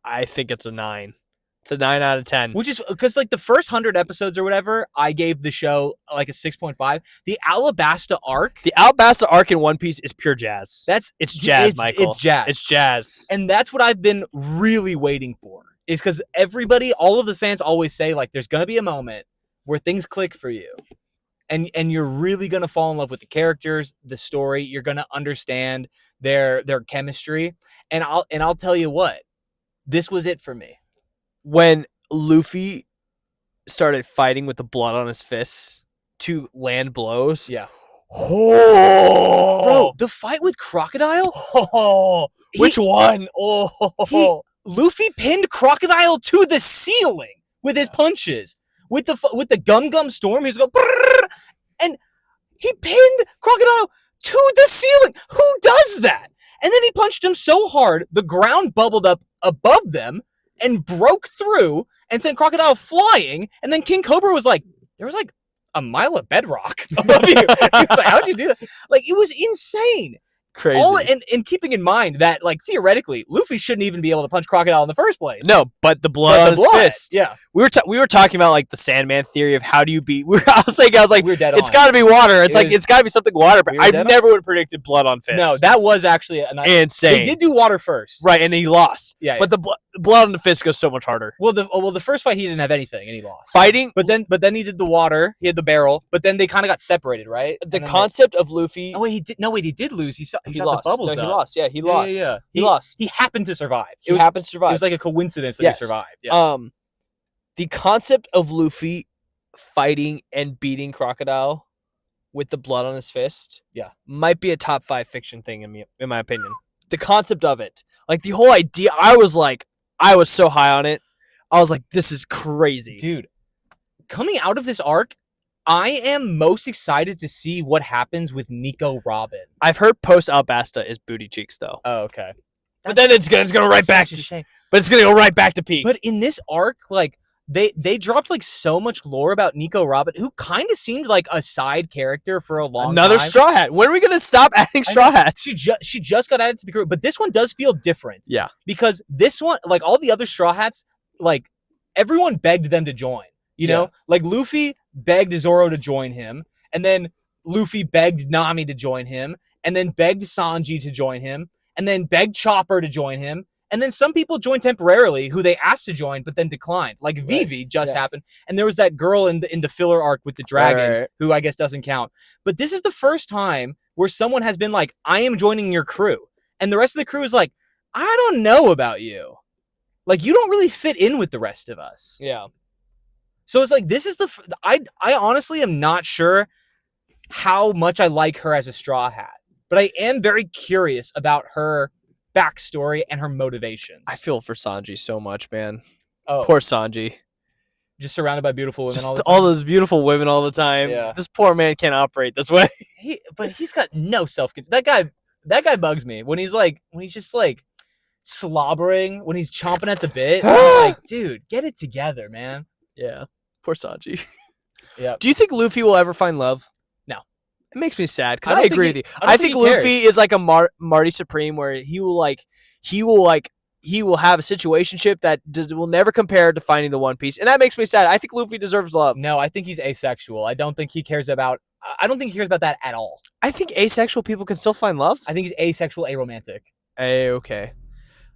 I think it's a 9. It's a 9 out of 10. Which is because like the first 100 episodes or whatever, I gave the show like a 6.5. The Alabasta arc in One Piece is pure jazz. It's jazz, Michael. It's jazz. It's jazz. And that's what I've been really waiting for. Is because all of the fans always say like there's gonna be a moment where things click for you. And you're really gonna fall in love with the characters, the story, you're gonna understand their chemistry. And I'll tell you what, this was it for me. When Luffy started fighting with the blood on his fists to land blows. Yeah. Oh, bro, the fight with Crocodile? Which one? Luffy pinned Crocodile to the ceiling with his punches. With the Gum Storm, he was going brrr, and he pinned Crocodile to the ceiling. Who does that? And then he punched him so hard, the ground bubbled up above them and broke through and sent Crocodile flying. And then King Cobra was like, there was like a mile of bedrock above you. It's like, how'd you do that? Like, it was insane. Crazy. And keeping in mind that, like, theoretically, Luffy shouldn't even be able to punch Crocodile in the first place. No, but the blood on his fist. Yeah. We were talking about like the Sandman theory of how do you beat. I was like, we're dead it's on. got to be water. It's got to be something water. But I never would have predicted blood on fist. No, that was actually insane. They did do water first, right? And he lost. Yeah. But the blood on the fist goes so much harder. Well, the first fight he didn't have anything and he lost. Fighting, but then he did the water. He had the barrel, but then they kind of got separated, right? The concept of Luffy. Oh wait, he did. No wait, he did lose. He shot lost. the bubbles. No, he lost. Yeah, he lost. Yeah. He lost. He happened to survive. It was like a coincidence that he survived. Yeah. The concept of Luffy fighting and beating Crocodile with the blood on his fist, might be a top 5 fiction thing in my opinion. The concept of it, like the whole idea, I was so high on it. I was like, this is crazy, dude. Coming out of this arc, I am most excited to see what happens with Nico Robin. I've heard post Alabasta is booty cheeks though. Oh, okay. But then it's gonna right back to shame. But it's gonna go right back to peak. But in this arc, like they dropped like so much lore about Nico Robin, who kind of seemed like a side character for a long time. Another Straw Hat. When are we gonna stop adding Straw Hats? She just got added to the group, but this one does feel different. Yeah. Because this one, like all the other Straw Hats, like everyone begged them to join. You know, like Luffy begged Zoro to join him, and then Luffy begged Nami to join him, and then begged Sanji to join him, and then begged Chopper to join him, and then some people joined temporarily who they asked to join but then declined. Like Vivi just happened, and there was that girl in the filler arc with the dragon who I guess doesn't count. But this is the first time where someone has been like, "I am joining your crew," and the rest of the crew is like, "I don't know about you. Like you don't really fit in with the rest of us." Yeah. So it's like, this is I honestly am not sure how much I like her as a Straw Hat, but I am very curious about her backstory and her motivations. I feel for Sanji so much, man. Oh, poor Sanji. Just surrounded by beautiful women Just all the time. all those beautiful women all the time. Yeah. This poor man can't operate this way. But he's got no self-control. That guy bugs me when he's just like slobbering, when he's chomping at the bit. I'm like, dude, get it together, man. Yeah. Poor Sanji. Yeah. Do you think Luffy will ever find love? No. It makes me sad because I agree with you. I think Luffy is like a Marty Supreme where he will have a situationship that will never compare to finding the One Piece, and that makes me sad. I think Luffy deserves love. No, I think he's asexual. I don't think he cares about that at all. I think asexual people can still find love. I think he's asexual, aromantic. Okay.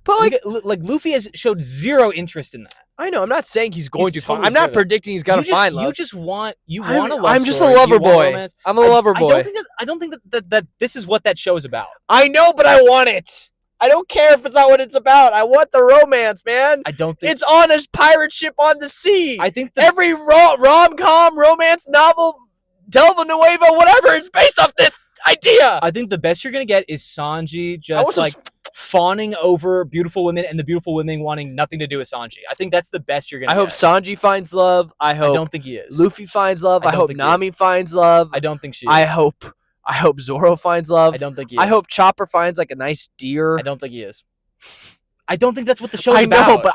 But like Luffy has showed zero interest in that. I know. I'm not saying he's going to find. Totally I'm not predicting he's gonna find love. You just want a love I'm just a story. lover boy. I'm a lover boy. I don't think that this is what that show is about. I know, but I want it. I don't care if it's not what it's about. I want the romance, man. I don't think it's on a pirate ship on the sea. I think every rom-com, romance novel, telenovela, whatever, it's based off this idea. I think the best you're gonna get is Sanji just like fawning over beautiful women and the beautiful women wanting nothing to do with Sanji. I think that's the best you're gonna get. I hope Sanji finds love. I don't think he is. Luffy finds love. I hope Nami finds love. I don't think she is. I hope Zoro finds love. I don't think he is. I hope Chopper finds like a nice deer. I don't think he is. I don't think that's what the show is about. I know, but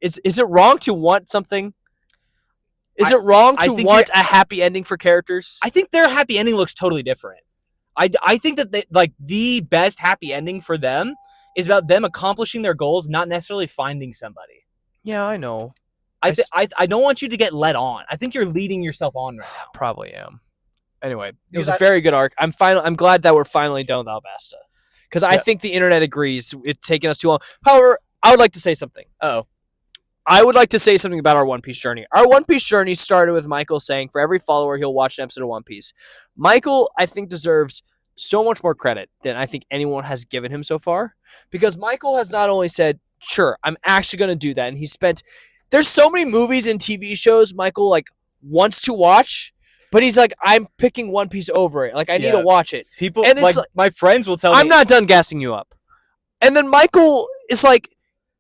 is it wrong to want something? Is it wrong to want a happy ending for characters? I think their happy ending looks totally different. I think that the best happy ending for them is about them accomplishing their goals, not necessarily finding somebody. Yeah, I know. I don't want you to get led on. I think you're leading yourself on right now. Probably am. Anyway, it was a very good arc. I'm glad that we're finally done with Alabasta. Because I think the internet agrees it's taken us too long. However, I would like to say something. I would like to say something about our One Piece journey. Our One Piece journey started with Michael saying for every follower he'll watch an episode of One Piece. Michael, I think, deserves so much more credit than I think anyone has given him so far. Because Michael has not only said, sure, I'm actually going to do that. And there's so many movies and TV shows Michael wants to watch. But he's like, I'm picking One Piece over it. I need to watch it. People, and my friends will tell me. I'm not done gassing you up. And then Michael is like,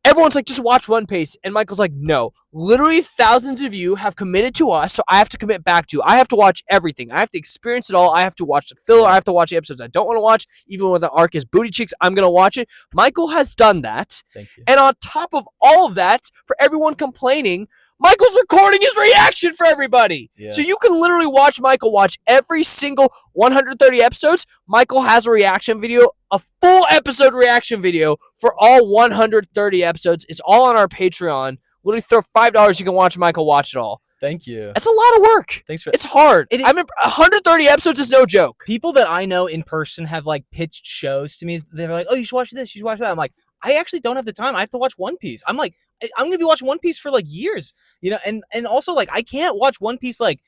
everyone's like, just watch One Piece. And Michael's like, no. Literally thousands of you have committed to us, so I have to commit back to you. I have to watch everything. I have to experience it all. I have to watch the filler. I have to watch the episodes I don't want to watch. Even when the arc is booty cheeks, I'm going to watch it. Michael has done that. Thank you. And on top of all of that, for everyone complaining, Michael's recording his reaction for everybody. Yeah. So you can literally watch Michael watch every single 130 episodes. Michael has a reaction video, a full episode reaction video for all 130 episodes. It's all on our Patreon. Literally throw $5, you can watch Michael watch it all. Thank you. That's a lot of work. Thanks for. It's hard. I mean, 130 episodes is no joke. People that I know in person have like pitched shows to me. They're like, "Oh, you should watch this. You should watch that." I'm like, I actually don't have the time. I have to watch One Piece. I'm like, I'm gonna be watching One Piece for like years, you know. And also like, I can't watch One Piece like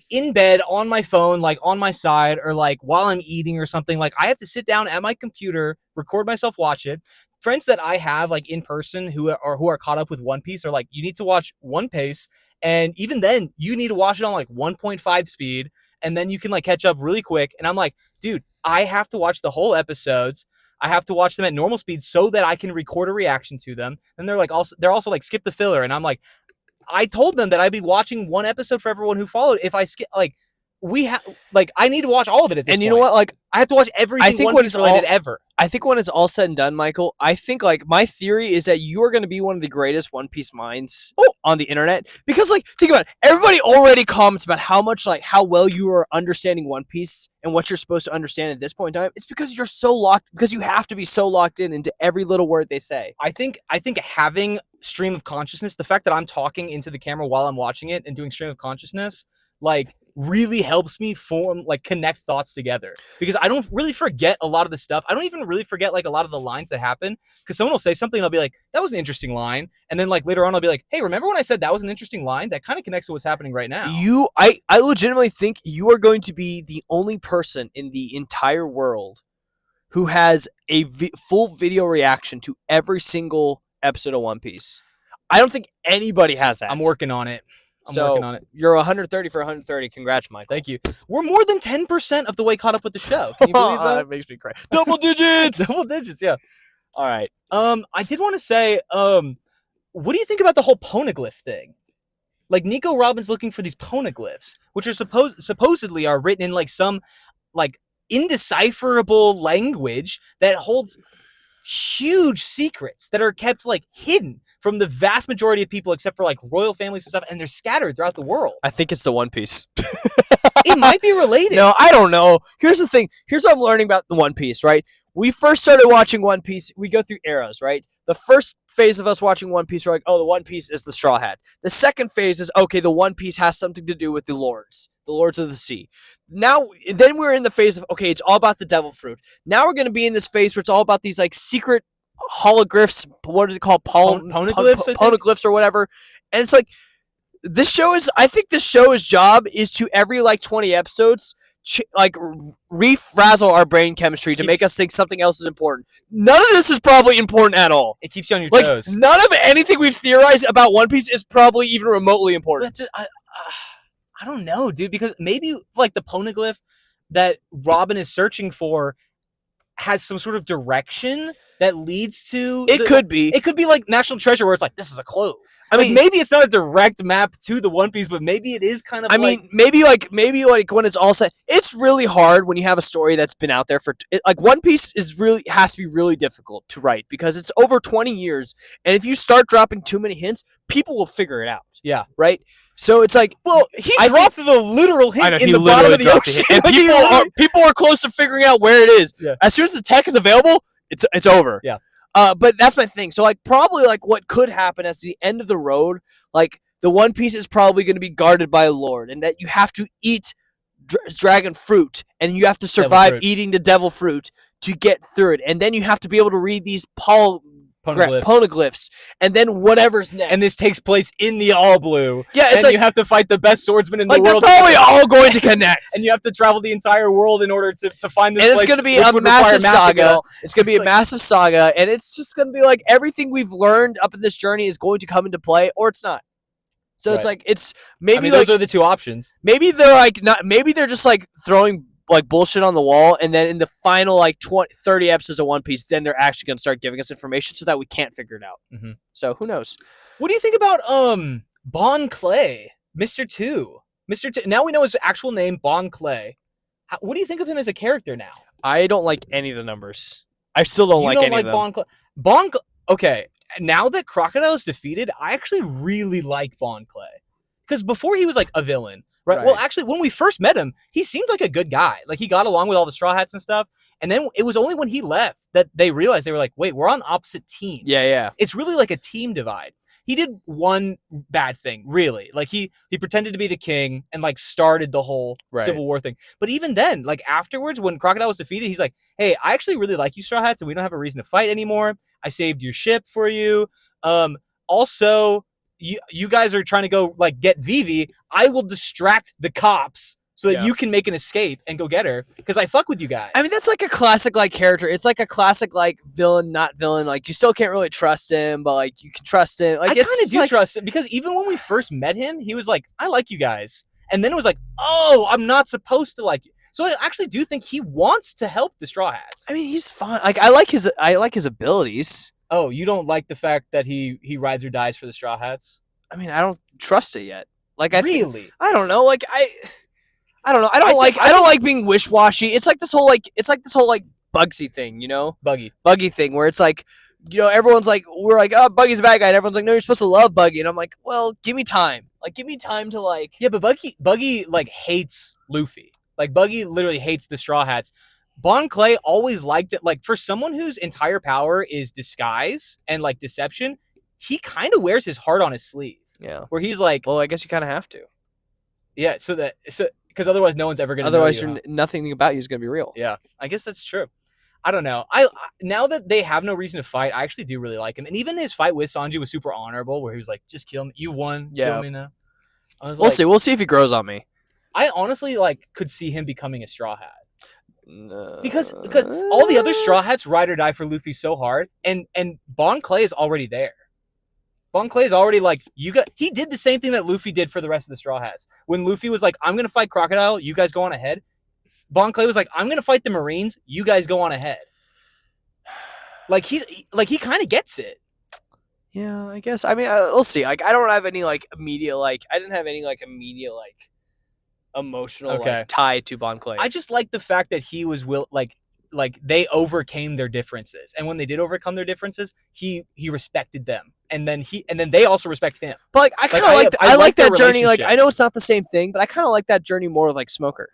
in bed on my phone, like on my side, or like while I'm eating or something. Like I have to sit down at my computer, record myself, watch it. Friends that I have like in person who are caught up with One Piece are like, you need to watch One Piece. And even then, you need to watch it on like 1.5 speed, and then you can like catch up really quick. And I'm like, dude, I have to watch the whole episodes. I have to watch them at normal speed so that I can record a reaction to them. And they're also like skip the filler. And I'm like, I told them that I'd be watching one episode for everyone who followed. If I skip, like, I need to watch all of it at this point. And you know what? Like, I have to watch everything One Piece related ever. I think when it's all said and done, Michael, I think like my theory is that you are going to be one of the greatest One Piece minds on the internet, because like think about it, everybody already comments about how much like how well you are understanding One Piece and what you're supposed to understand at this point in time. It's because you're so locked, because you have to be so locked in into every little word they say. I think having stream of consciousness, the fact that I'm talking into the camera while I'm watching it and doing stream of consciousness, like really helps me connect thoughts together, because I don't really forget a lot of the stuff. I don't even really forget like a lot of the lines that happen, because someone will say something and I'll be like, that was an interesting line, and then like later on I'll be like, hey, remember when I said that was an interesting line? That kind of connects to what's happening right now. I legitimately think you are going to be the only person in the entire world who has a full video reaction to every single episode of One Piece. I don't think anybody has that. I'm working on it. Working on it. You're 130 for 130. Congrats, Michael. Thank you. We're more than 10% of the way caught up with the show. Can you believe that? That makes me cry. Double digits. Double digits. Yeah. All right. I did want to say, what do you think about the whole poneglyph thing? Like Nico Robin's looking for these poneglyphs, which are supposedly are written in like some like indecipherable language that holds huge secrets that are kept like hidden from the vast majority of people, except for like royal families and stuff, and they're scattered throughout the world. I think it's the One Piece. It might be related. No, I don't know. Here's the thing. Here's what I'm learning about the One Piece, right? We first started watching One Piece. We go through eras, right? The first phase of us watching One Piece, we're like, oh, the One Piece is the Straw Hat. The second phase is, okay, the One Piece has something to do with the Lords of the Sea. Now, then we're in the phase of, okay, it's all about the Devil Fruit. Now we're going to be in this phase where it's all about these like secret hologlyphs, what are they called? Poneglyphs or whatever. And it's like, I think this show's job is to every like 20 episodes, refrazzle our brain chemistry to make us think something else is important. None of this is probably important at all. It keeps you on your toes. None of anything we've theorized about One Piece is probably even remotely important. I don't know, dude, because maybe like the poneglyph that Robin is searching for has some sort of direction that leads to it could be like National Treasure, where it's like, this is a clue. I mean, maybe it's not a direct map to the One Piece, but maybe it is kind of. I mean, maybe when it's all said, it's really hard when you have a story that's been out there for like One Piece has to be really difficult to write, because it's over 20 years, and if you start dropping too many hints, people will figure it out. Yeah, right. So it's like, well, he dropped the literal hint in the bottom of the ocean, and people are close to figuring out where it is. Yeah. As soon as the tech is available, it's over. Yeah. But that's my thing. So like probably like what could happen as the end of the road, like the One Piece is probably going to be guarded by a lord, and that you have to eat dragon fruit, and you have to survive eating the devil fruit to get through it, and then you have to be able to read these poneglyphs, and then whatever's next. And this takes place in the All Blue. Yeah, it's and like you have to fight the best swordsman in the world. They're probably all going to connect, and you have to travel the entire world in order to find this. And place, it's going to be a massive saga. It's going to be a massive saga, and it's just going to be like everything we've learned up in this journey is going to come into play, or it's not. So it's like maybe those are the two options. Maybe they're like not. Maybe they're just like throwing like bullshit on the wall, and then in the final like 30 episodes of One Piece, then they're actually going to start giving us information so that we can't figure it out. Mm-hmm. So who knows? What do you think about Bon Clay, Mr. Two? Now we know his actual name, Bon Clay. What do you think of him as a character now? I don't like any of the numbers. I still don't like any of them. Bon Clay. Okay. now that Crocodile is defeated, I actually really like Bon Clay. Because before he was like a villain, right? Well, actually, when we first met him, he seemed like a good guy. Like he got along with all the Straw Hats and stuff. And then it was only when he left that they realized they were like, wait, we're on opposite teams. Yeah. It's really like a team divide. He did one bad thing, really. Like he pretended to be the king and like started the whole Civil War thing. But even then, like afterwards, when Crocodile was defeated, he's like, hey, I actually really like you, Straw Hats, and we don't have a reason to fight anymore. I saved your ship for you. Also, you guys are trying to go like get Vivi. I will distract the cops so that you can make an escape and go get her because I fuck with you guys. I mean, that's like a classic like character. It's like a classic like villain, not villain. Like you still can't really trust him, but like you can trust him. Like I kind of do trust him because even when we first met him, he was like, I like you guys. And then it was like, oh, I'm not supposed to like you. So I actually do think he wants to help the Straw Hats. I mean, he's fine. Like I like his abilities. Oh, you don't like the fact that he rides or dies for the Straw Hats? I mean, I don't trust it yet. Like I don't know. Like I don't know. I don't like being wish-washy. It's like this whole Bugsy thing, you know? Buggy thing where it's like, you know, everyone's like, we're like, oh, Buggy's a bad guy, and everyone's like, no, you're supposed to love Buggy, and I'm like, well, give me time. Like, give me time to like. Yeah, but Buggy like hates Luffy. Like Buggy literally hates the Straw Hats. Bon Clay always liked it. Like for someone whose entire power is disguise and like deception, he kind of wears his heart on his sleeve. Yeah. Where he's like, well, I guess you kind of have to. Yeah, so because otherwise no one's ever going to know you. Nothing about you is going to be real. Yeah, I guess that's true. I don't know. I now that they have no reason to fight, I actually do really like him. And even his fight with Sanji was super honorable, where he was like, "Just kill me. You won. Kill me now." We'll see. We'll see if he grows on me. I honestly like could see him becoming a Straw Hat. No. Because all the other Straw Hats ride or die for Luffy so hard, and Bon Clay is already there. Bon Clay is already like, he did the same thing that Luffy did for the rest of the Straw Hats. When Luffy was like, I'm going to fight Crocodile, you guys go on ahead. Bon Clay was like, I'm going to fight the Marines, you guys go on ahead. Like, he kind of gets it. Yeah, I guess. I mean, we'll see. Like, I don't have any, like, immediate, like, emotional like, tie to Bon Clay. I just like the fact that he was like they overcame their differences, and when they did overcome their differences, he respected them, and then they also respect him. But like I kind of I like that journey. Like I know it's not the same thing, but I kind of like that journey more like Smoker.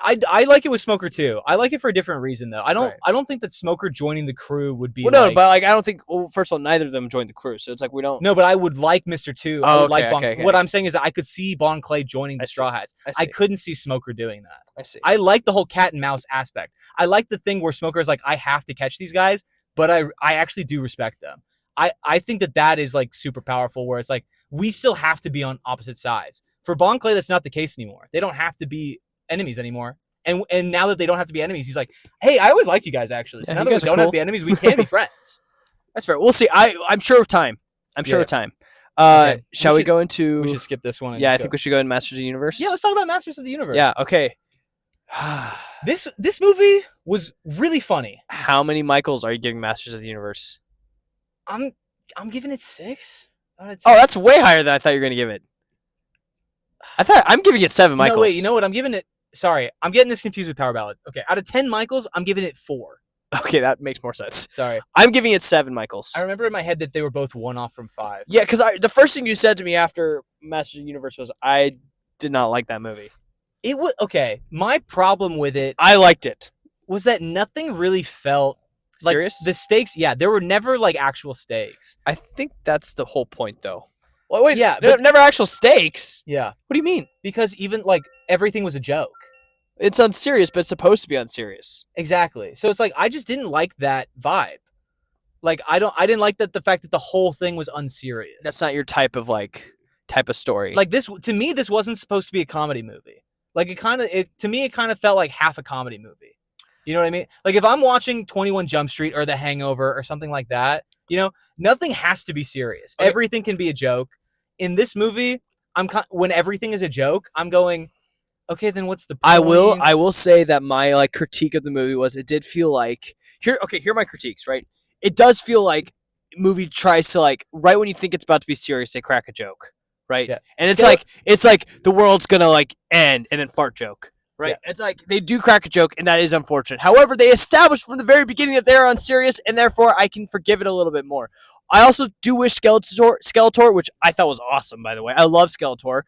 I like it with Smoker too. I like it for a different reason though. I don't think that Smoker joining the crew would be. Well, no, but like I don't think. Well, first of all, neither of them joined the crew, so it's like we don't. No, but I would like Mr. Two. I would like Bon. What I'm saying is, I could see Bon Clay joining the Straw Hats. I couldn't see Smoker doing that. I see. I like the whole cat and mouse aspect. I like the thing where Smoker is like, I have to catch these guys, but I actually do respect them. I think that is like super powerful. Where it's like we still have to be on opposite sides. For Bon Clay, that's not the case anymore. They don't have to be enemies anymore. And now that they don't have to be enemies, he's like, hey, I always liked you guys, actually. So now that we don't have to be enemies, we can be friends. That's fair. We'll see. I'm sure of time. Okay. Shall we go into... We should skip this one. Yeah, I think we should go into Masters of the Universe. Yeah, let's talk about Masters of the Universe. Yeah, okay. This movie was really funny. How many Michaels are you giving Masters of the Universe? I'm giving it 6 out of 10. Oh, that's way higher than I thought you were going to give it. I'm giving it 7 Michaels. No, wait, you know what? I'm giving it... Sorry, I'm getting this confused with Power Ballad. Okay, out of 10 Michaels, I'm giving it 4. Okay, that makes more sense. Sorry. I'm giving it 7 Michaels. I remember in my head that they were both 1 off from 5. Yeah, because the first thing you said to me after Masters of the Universe was, I did not like that movie. It was... Okay, my problem with it... I liked it. Was that nothing really felt... Like, serious? The stakes, yeah, there were never, like, actual stakes. I think that's the whole point, though. Well, wait, yeah, never actual stakes? Yeah. What do you mean? Because even, like, everything was a joke. It's unserious, but it's supposed to be unserious. Exactly. So it's like I just didn't like that vibe. Like I didn't like the fact that the whole thing was unserious. That's not your type of story. Like this to me, this wasn't supposed to be a comedy movie. Like to me it kind of felt like half a comedy movie. You know what I mean? Like if I'm watching 21 Jump Street or The Hangover or something like that, you know, nothing has to be serious. Okay. Everything can be a joke. In this movie, when everything is a joke, I'm going, okay, then what's the point? I will say that my critique of the movie was it did feel like here are my critiques, right? It does feel like movie tries to right when you think it's about to be serious, they crack a joke, right? Yeah. And it's like the world's gonna end and then fart joke, right? Yeah. It's like they do crack a joke, and that is unfortunate. However, they established from the very beginning that they're unserious, and therefore I can forgive it a little bit more. I also do wish Skeletor, which I thought was awesome, by the way. I love Skeletor.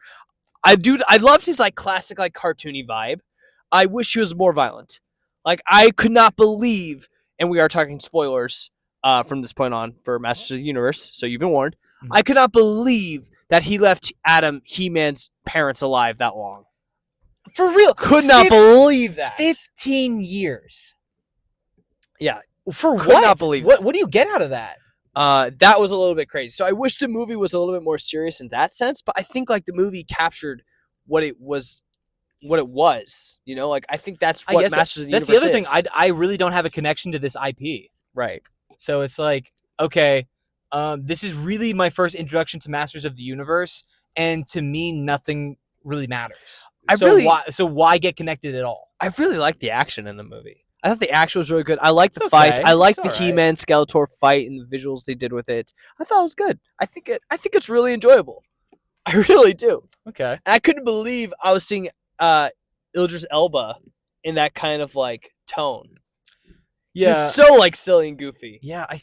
I loved his like classic like cartoony vibe. I wish he was more violent. Like I could not believe, and we are talking spoilers from this point on for Masters of the Universe, so you've been warned. Mhm. I could not believe that he left Adam, He-Man's parents, alive that long. For real. Could not believe that. 15 years. Yeah. For Could what? not believe what do you get out of that? That was a little bit crazy. So I wish the movie was a little bit more serious in that sense, but I think like the movie captured what it was. You know, like I think that's what Masters of the Universe is. That's the other thing. I really don't have a connection to this IP. Right. So it's like, okay, this is really my first introduction to Masters of the Universe, and to me, nothing really matters. Why get connected at all? I really liked the action in the movie. I thought the action was really good. I liked the fights. Okay. I liked the He-Man Skeletor fight and the visuals they did with it. I thought it was good. I think it's really enjoyable. I really do. Okay. And I couldn't believe I was seeing Idris Elba in that kind of like tone. Yeah. He's so like silly and goofy. Yeah, I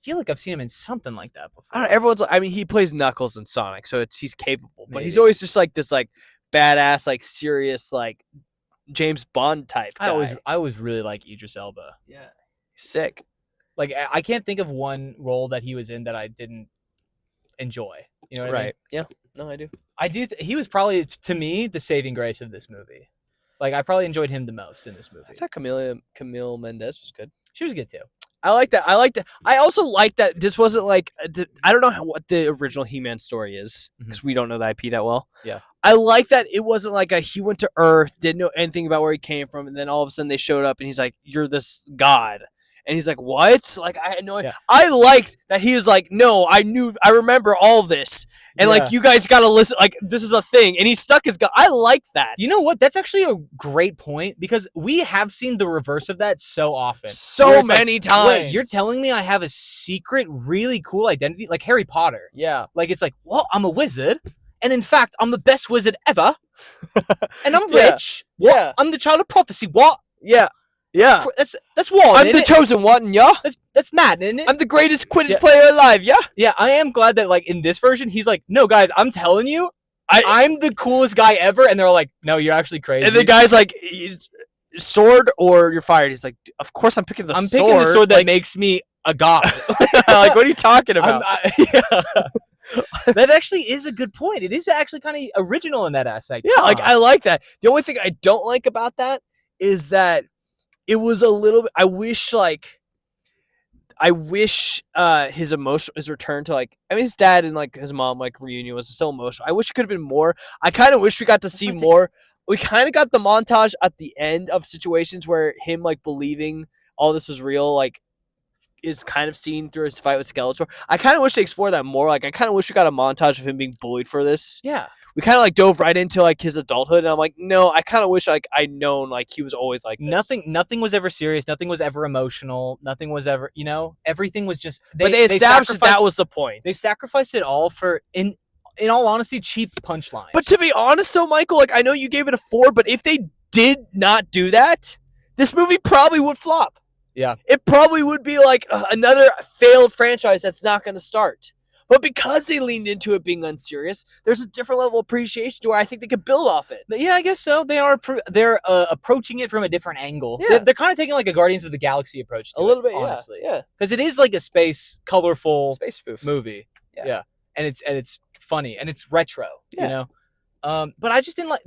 feel like I've seen him in something like that before. I don't know, everyone's like, I mean, he plays Knuckles in Sonic, so he's capable. But he's Maybe. always just like this like badass, like serious, like James Bond type guy. I always really like Idris Elba. Yeah. He's sick. Like I can't think of one role that he was in that I didn't enjoy. You know what I mean? Right. Yeah. No, I do. He was probably, to me, the saving grace of this movie. Like, I probably enjoyed him the most in this movie. I thought Camille Mendez was good. She was good too. I like that. I also like that this wasn't like I don't know what the original He-Man story is because we don't know the IP that well. Yeah. I like that it wasn't like he went to Earth, didn't know anything about where he came from, and then all of a sudden they showed up and he's like, "You're this god." And he's like, "What?" Like I had no idea. Yeah. I liked that he was like, "No, I remember all this." And like you guys gotta listen, like this is a thing. And he stuck his gun. I like that. You know what? That's actually a great point because we have seen the reverse of that so often. So many times. Wait, you're telling me I have a secret, really cool identity? Like Harry Potter. Yeah. Like it's like, well, I'm a wizard. And in fact, I'm the best wizard ever. And I'm rich. Yeah. What? I'm the child of prophecy. What? Yeah. Yeah. That's wild. I'm the chosen one, yeah. That's mad, isn't it? I'm the greatest Quidditch player alive, yeah. Yeah, I am glad that like in this version he's like, no guys, I'm telling you, I'm the coolest guy ever, and they're like, no, you're actually crazy. And the guy's like, sword or you're fired. He's like, of course I'm picking the sword. I'm picking the sword that makes me a god. Like, what are you talking about? That actually is a good point. It is actually kind of original in that aspect. Yeah, like I like that. The only thing I don't like about that is that it was a little bit. I wish his return to like. I mean, his dad and like his mom like reunion was so emotional. I wish it could have been more. I kind of wish we got to see more. We kind of got the montage at the end of situations where him like believing all this is real, like is kind of seen through his fight with Skeletor. I kind of wish they explored that more. Like I kind of wish we got a montage of him being bullied for this. Yeah. We kind of like dove right into like his adulthood, and I'm like, no, I kind of wish like I'd known like he was always like this. Nothing was ever serious. Nothing was ever emotional. Nothing was ever, everything was just. But they established that was the point. They sacrificed it all for, in all honesty, cheap punchlines. But to be honest, though, Michael, like I know you gave it a 4, but if they did not do that, this movie probably would flop. Yeah, it probably would be like another failed franchise that's not going to start. But because they leaned into it being unserious, there's a different level of appreciation to where I think they could build off it. Yeah, I guess so. They're approaching it from a different angle. Yeah. They're kind of taking like a Guardians of the Galaxy approach to a little it, bit, honestly. Yeah. Because it is like a colorful space spoof movie. Yeah. And it's funny and it's retro. Yeah. But I just didn't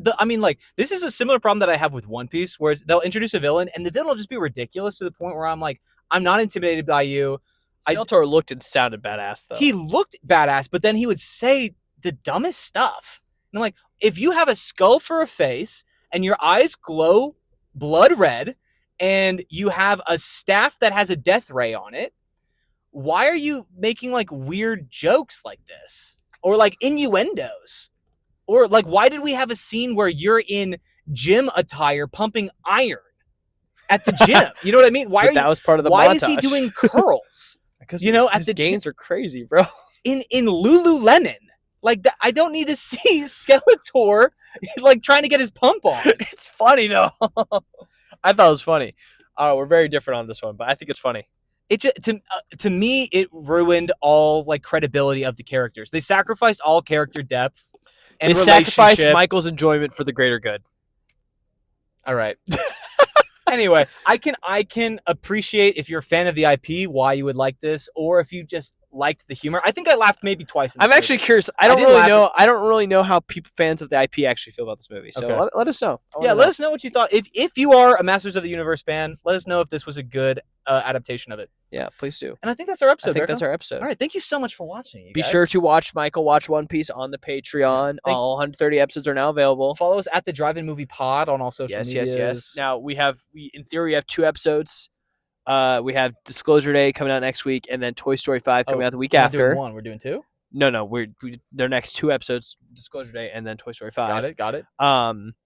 like this is a similar problem that I have with One Piece, where they'll introduce a villain and the villain will just be ridiculous to the point where I'm like, I'm not intimidated by you. Skeletor looked and sounded badass, though. He looked badass, but then he would say the dumbest stuff. And I'm like, if you have a skull for a face and your eyes glow blood red and you have a staff that has a death ray on it, why are you making like weird jokes like this? Or like innuendos? Or like, why did we have a scene where you're in gym attire pumping iron at the gym? You know what I mean? That was part of the Why montage. is he doing curls? Because at the gains are crazy, bro. In Lululemon, like that, I don't need to see Skeletor like trying to get his pump on. It's funny though. I thought it was funny. We're very different on this one, but I think it's funny. It just, to me, it ruined all like credibility of the characters. They sacrificed all character depth and They sacrificed relationship. Michael's enjoyment for the greater good. All right. Anyway, I can appreciate if you're a fan of the IP why you would like this, or if you just liked the humor. I think I laughed maybe twice. In this I'm actually movie. curious. I don't didn't really laugh know. I don't really know how fans of the IP actually feel about this movie. So Okay. let us know. Yeah, let us know what you thought. If you are a Masters of the Universe fan, let us know if this was a good adaptation of it. Yeah, please do. And I think that's our episode. I think Berkan. that's our episode. All right, thank you so much for watching. You Be guys. sure to watch Watch One Piece on the Patreon. All 130 episodes are now available. follow us at the Drive-In Movie Pod on all social medias. Yes. Now in theory, we have 2 episodes. We have Disclosure Day coming out next week, and then Toy Story 5 coming out the week we're not after. doing one. We're doing 2. No, their next 2 episodes, Disclosure Day, and then Toy Story 5. Got it.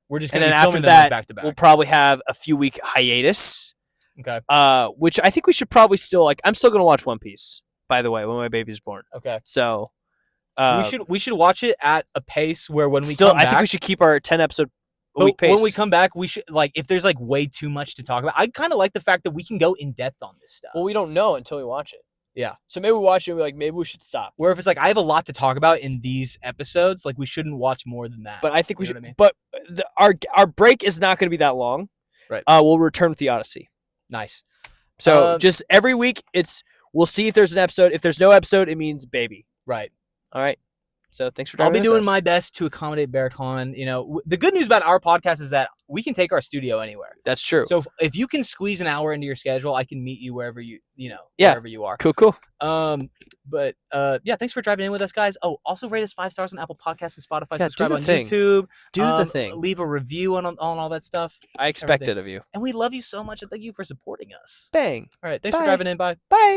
We're just And gonna then be after filming them that, back to back. we'll probably have a few week hiatus. Okay. Which I think we should probably still like. I'm still gonna watch One Piece. By the way, when my baby's born. Okay. So we should watch it at a pace where when we still, come back, I think we should keep our 10 episode a week pace. when we come back, we should like if there's like way too much to talk about. I kind of like the fact that we can go in depth on this stuff. Well, we don't know until we watch it. Yeah. So maybe we watch it and we're like, maybe we should stop. Where if it's like I have a lot to talk about in these episodes, like we shouldn't watch more than that. But I think we You should. know But our break is not going to be that long. Right. We'll return with the Odyssey. Nice. So just every week, we'll see if there's an episode. If there's no episode, it means baby. Right. All right. So thanks for I'll driving be with doing us. my best to accommodate Berkan. You know, the good news about our podcast is that we can take our studio anywhere. That's true. So if you can squeeze an hour into your schedule, I can meet you wherever Yeah. wherever you are. Cool. But yeah, thanks for driving in with us, guys. Oh, also rate us 5 stars on Apple Podcasts and Spotify. Yeah, Subscribe do on the thing. YouTube. Do the thing. Leave a review on all that stuff. I expect everything. it of you. And we love you so much, and thank you for supporting us. Bang. All right, thanks for Bye. driving in. Bye. Bye.